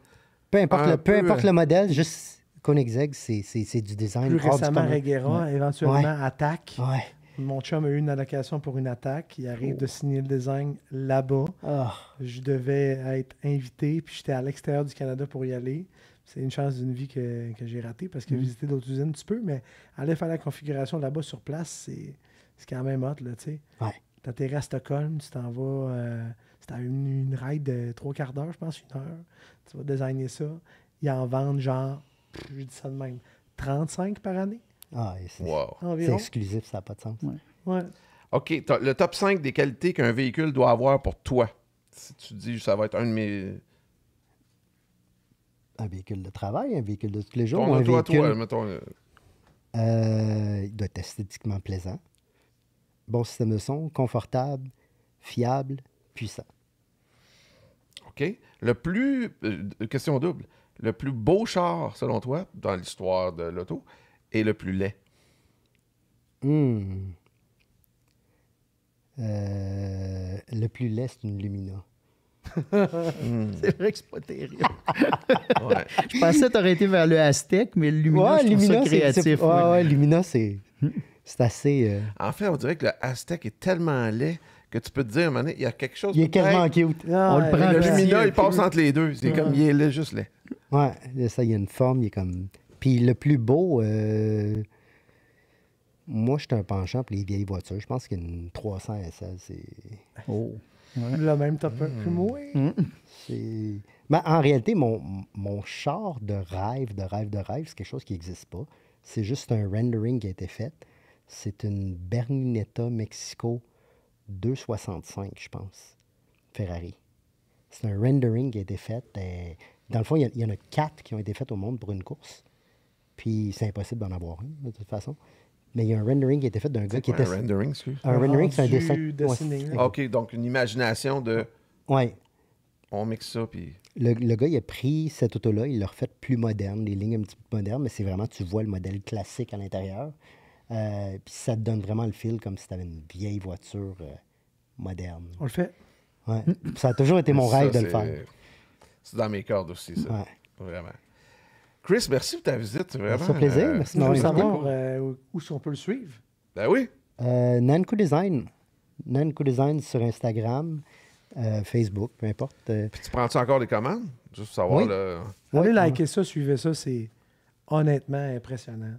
Peu importe, Un peu peu, importe le modèle, juste Koenigsegg, c'est du design. Plus hors du récemment, commun. Regera, éventuellement Ouais. Attaque. Ouais. Mon chum a eu une allocation pour une attaque. Il arrive de signer le design là-bas. Ah, Je devais être invité, puis j'étais à l'extérieur du Canada pour y aller. C'est une chance d'une vie que j'ai ratée parce que visiter d'autres usines, tu peux, mais aller faire la configuration là-bas sur place, c'est quand même hot, là, tu sais. ouais. Tu atterris à Stockholm, tu t'en vas. C'était une ride de 3/4 d'heure, je pense, 1 heure. Tu vas designer ça. Ils en vendent genre, je dis ça de même, 35 par année Ah, et c'est Wow. c'est environ. exclusif, ça n'a pas de sens. Ouais. OK, le top 5 des qualités qu'un véhicule doit avoir pour toi. Si tu dis ça va être un de mes. Un véhicule de travail, un véhicule de tous les jours, Ton ou un auto à véhicule... toi, mettons. Il doit être esthétiquement plaisant. Bon système de son, confortable, fiable, puissant. OK. Le plus. Question double. Le plus beau char, selon toi, dans l'histoire de l'auto, et le plus laid. Le plus laid, c'est une Lumina. C'est vrai que c'est pas terrible. Ouais. Je pensais que tu aurais été vers le Aztec, mais le Lumina, je trouve ça créatif. Ouais, Lumina, c'est assez... En fait, on dirait que le Aztec est tellement laid que tu peux te dire, à un moment donné, il y a quelque chose... Il est quasiment cute. Ah, On le prend Le petit, Lumina, il cute. passe entre les deux. C'est comme, il est là, juste laid. Ouais, là, ça, il y a une forme, il est comme... Puis le plus beau, moi, je suis un penchant pour les vieilles voitures. Je pense qu'une 300 SL, c'est... Oh. Le même top que moi. c'est... Mais en réalité, mon char de rêve, c'est quelque chose qui n'existe pas. C'est juste un rendering qui a été fait. C'est une Berlinetta Mexico 265, je pense, Ferrari. C'est un rendering qui a été fait. Dans le fond, il y en a 4 qui ont été faits au monde pour une course. Puis c'est impossible d'en avoir une, de toute façon. Mais il y a un rendering qui a été fait d'un gars qui Quoi, était... un rendering, excuse. Un rendering, c'est un rendu dessin. dessiné, Ouais, là. OK, donc une imagination de... ouais. On mixe ça, puis... Le gars, il a pris cette auto-là, il l'a refait plus moderne, les lignes un petit peu modernes, mais c'est vraiment, tu vois le modèle classique à l'intérieur. Puis ça te donne vraiment le feel comme si tu avais une vieille voiture moderne. On le fait. Ouais. Ça a toujours été mon Ça, rêve de le c'est- faire. C'est dans mes cordes aussi, ça. Ouais. Vraiment. Chris, merci pour ta visite. Vraiment, Ça fait plaisir, merci de Je veux m'avoir invité. savoir où on peut le suivre. Ben oui. Nanco Design. Nanco Design sur Instagram, Facebook, peu importe. Puis tu prends-tu encore des commandes? Juste pour savoir, Oui. là... Allez Ouais, liker ça, suivez ça, c'est honnêtement impressionnant.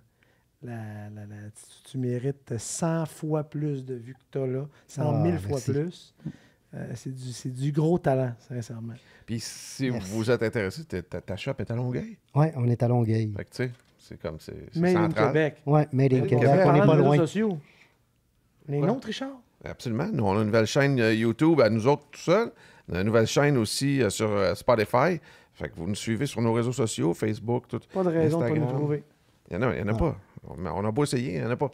Tu mérites 100 fois plus de vues que tu as là, 100 000 fois merci. plus. C'est du gros talent, sincèrement. Puis si Merci. vous êtes intéressé, ta shop est à Longueuil. Oui, on est à Longueuil. Fait que, tu sais, c'est comme... C'est Made in central. Québec. Oui, Made in Québec. Québec. On n'est Parlant pas de réseaux loin. sociaux. Les Ouais. nôtres, Richard? Absolument. Nous, on a une nouvelle chaîne YouTube à nous autres tout seuls. On a une nouvelle chaîne aussi sur Spotify. Fait que vous nous suivez sur nos réseaux sociaux, Facebook, tout. Pas de raison de pas Instagram. nous trouver. Il n'y en a pas. On a beau essayer, il n'y en a pas.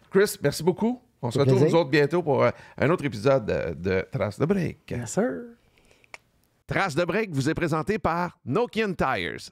Chris, merci beaucoup. On se Ça fait retrouve plaisir. nous autres bientôt pour un autre épisode de Traces de Break. Yes, sir. Traces de Break vous est présenté par Nokian Tires.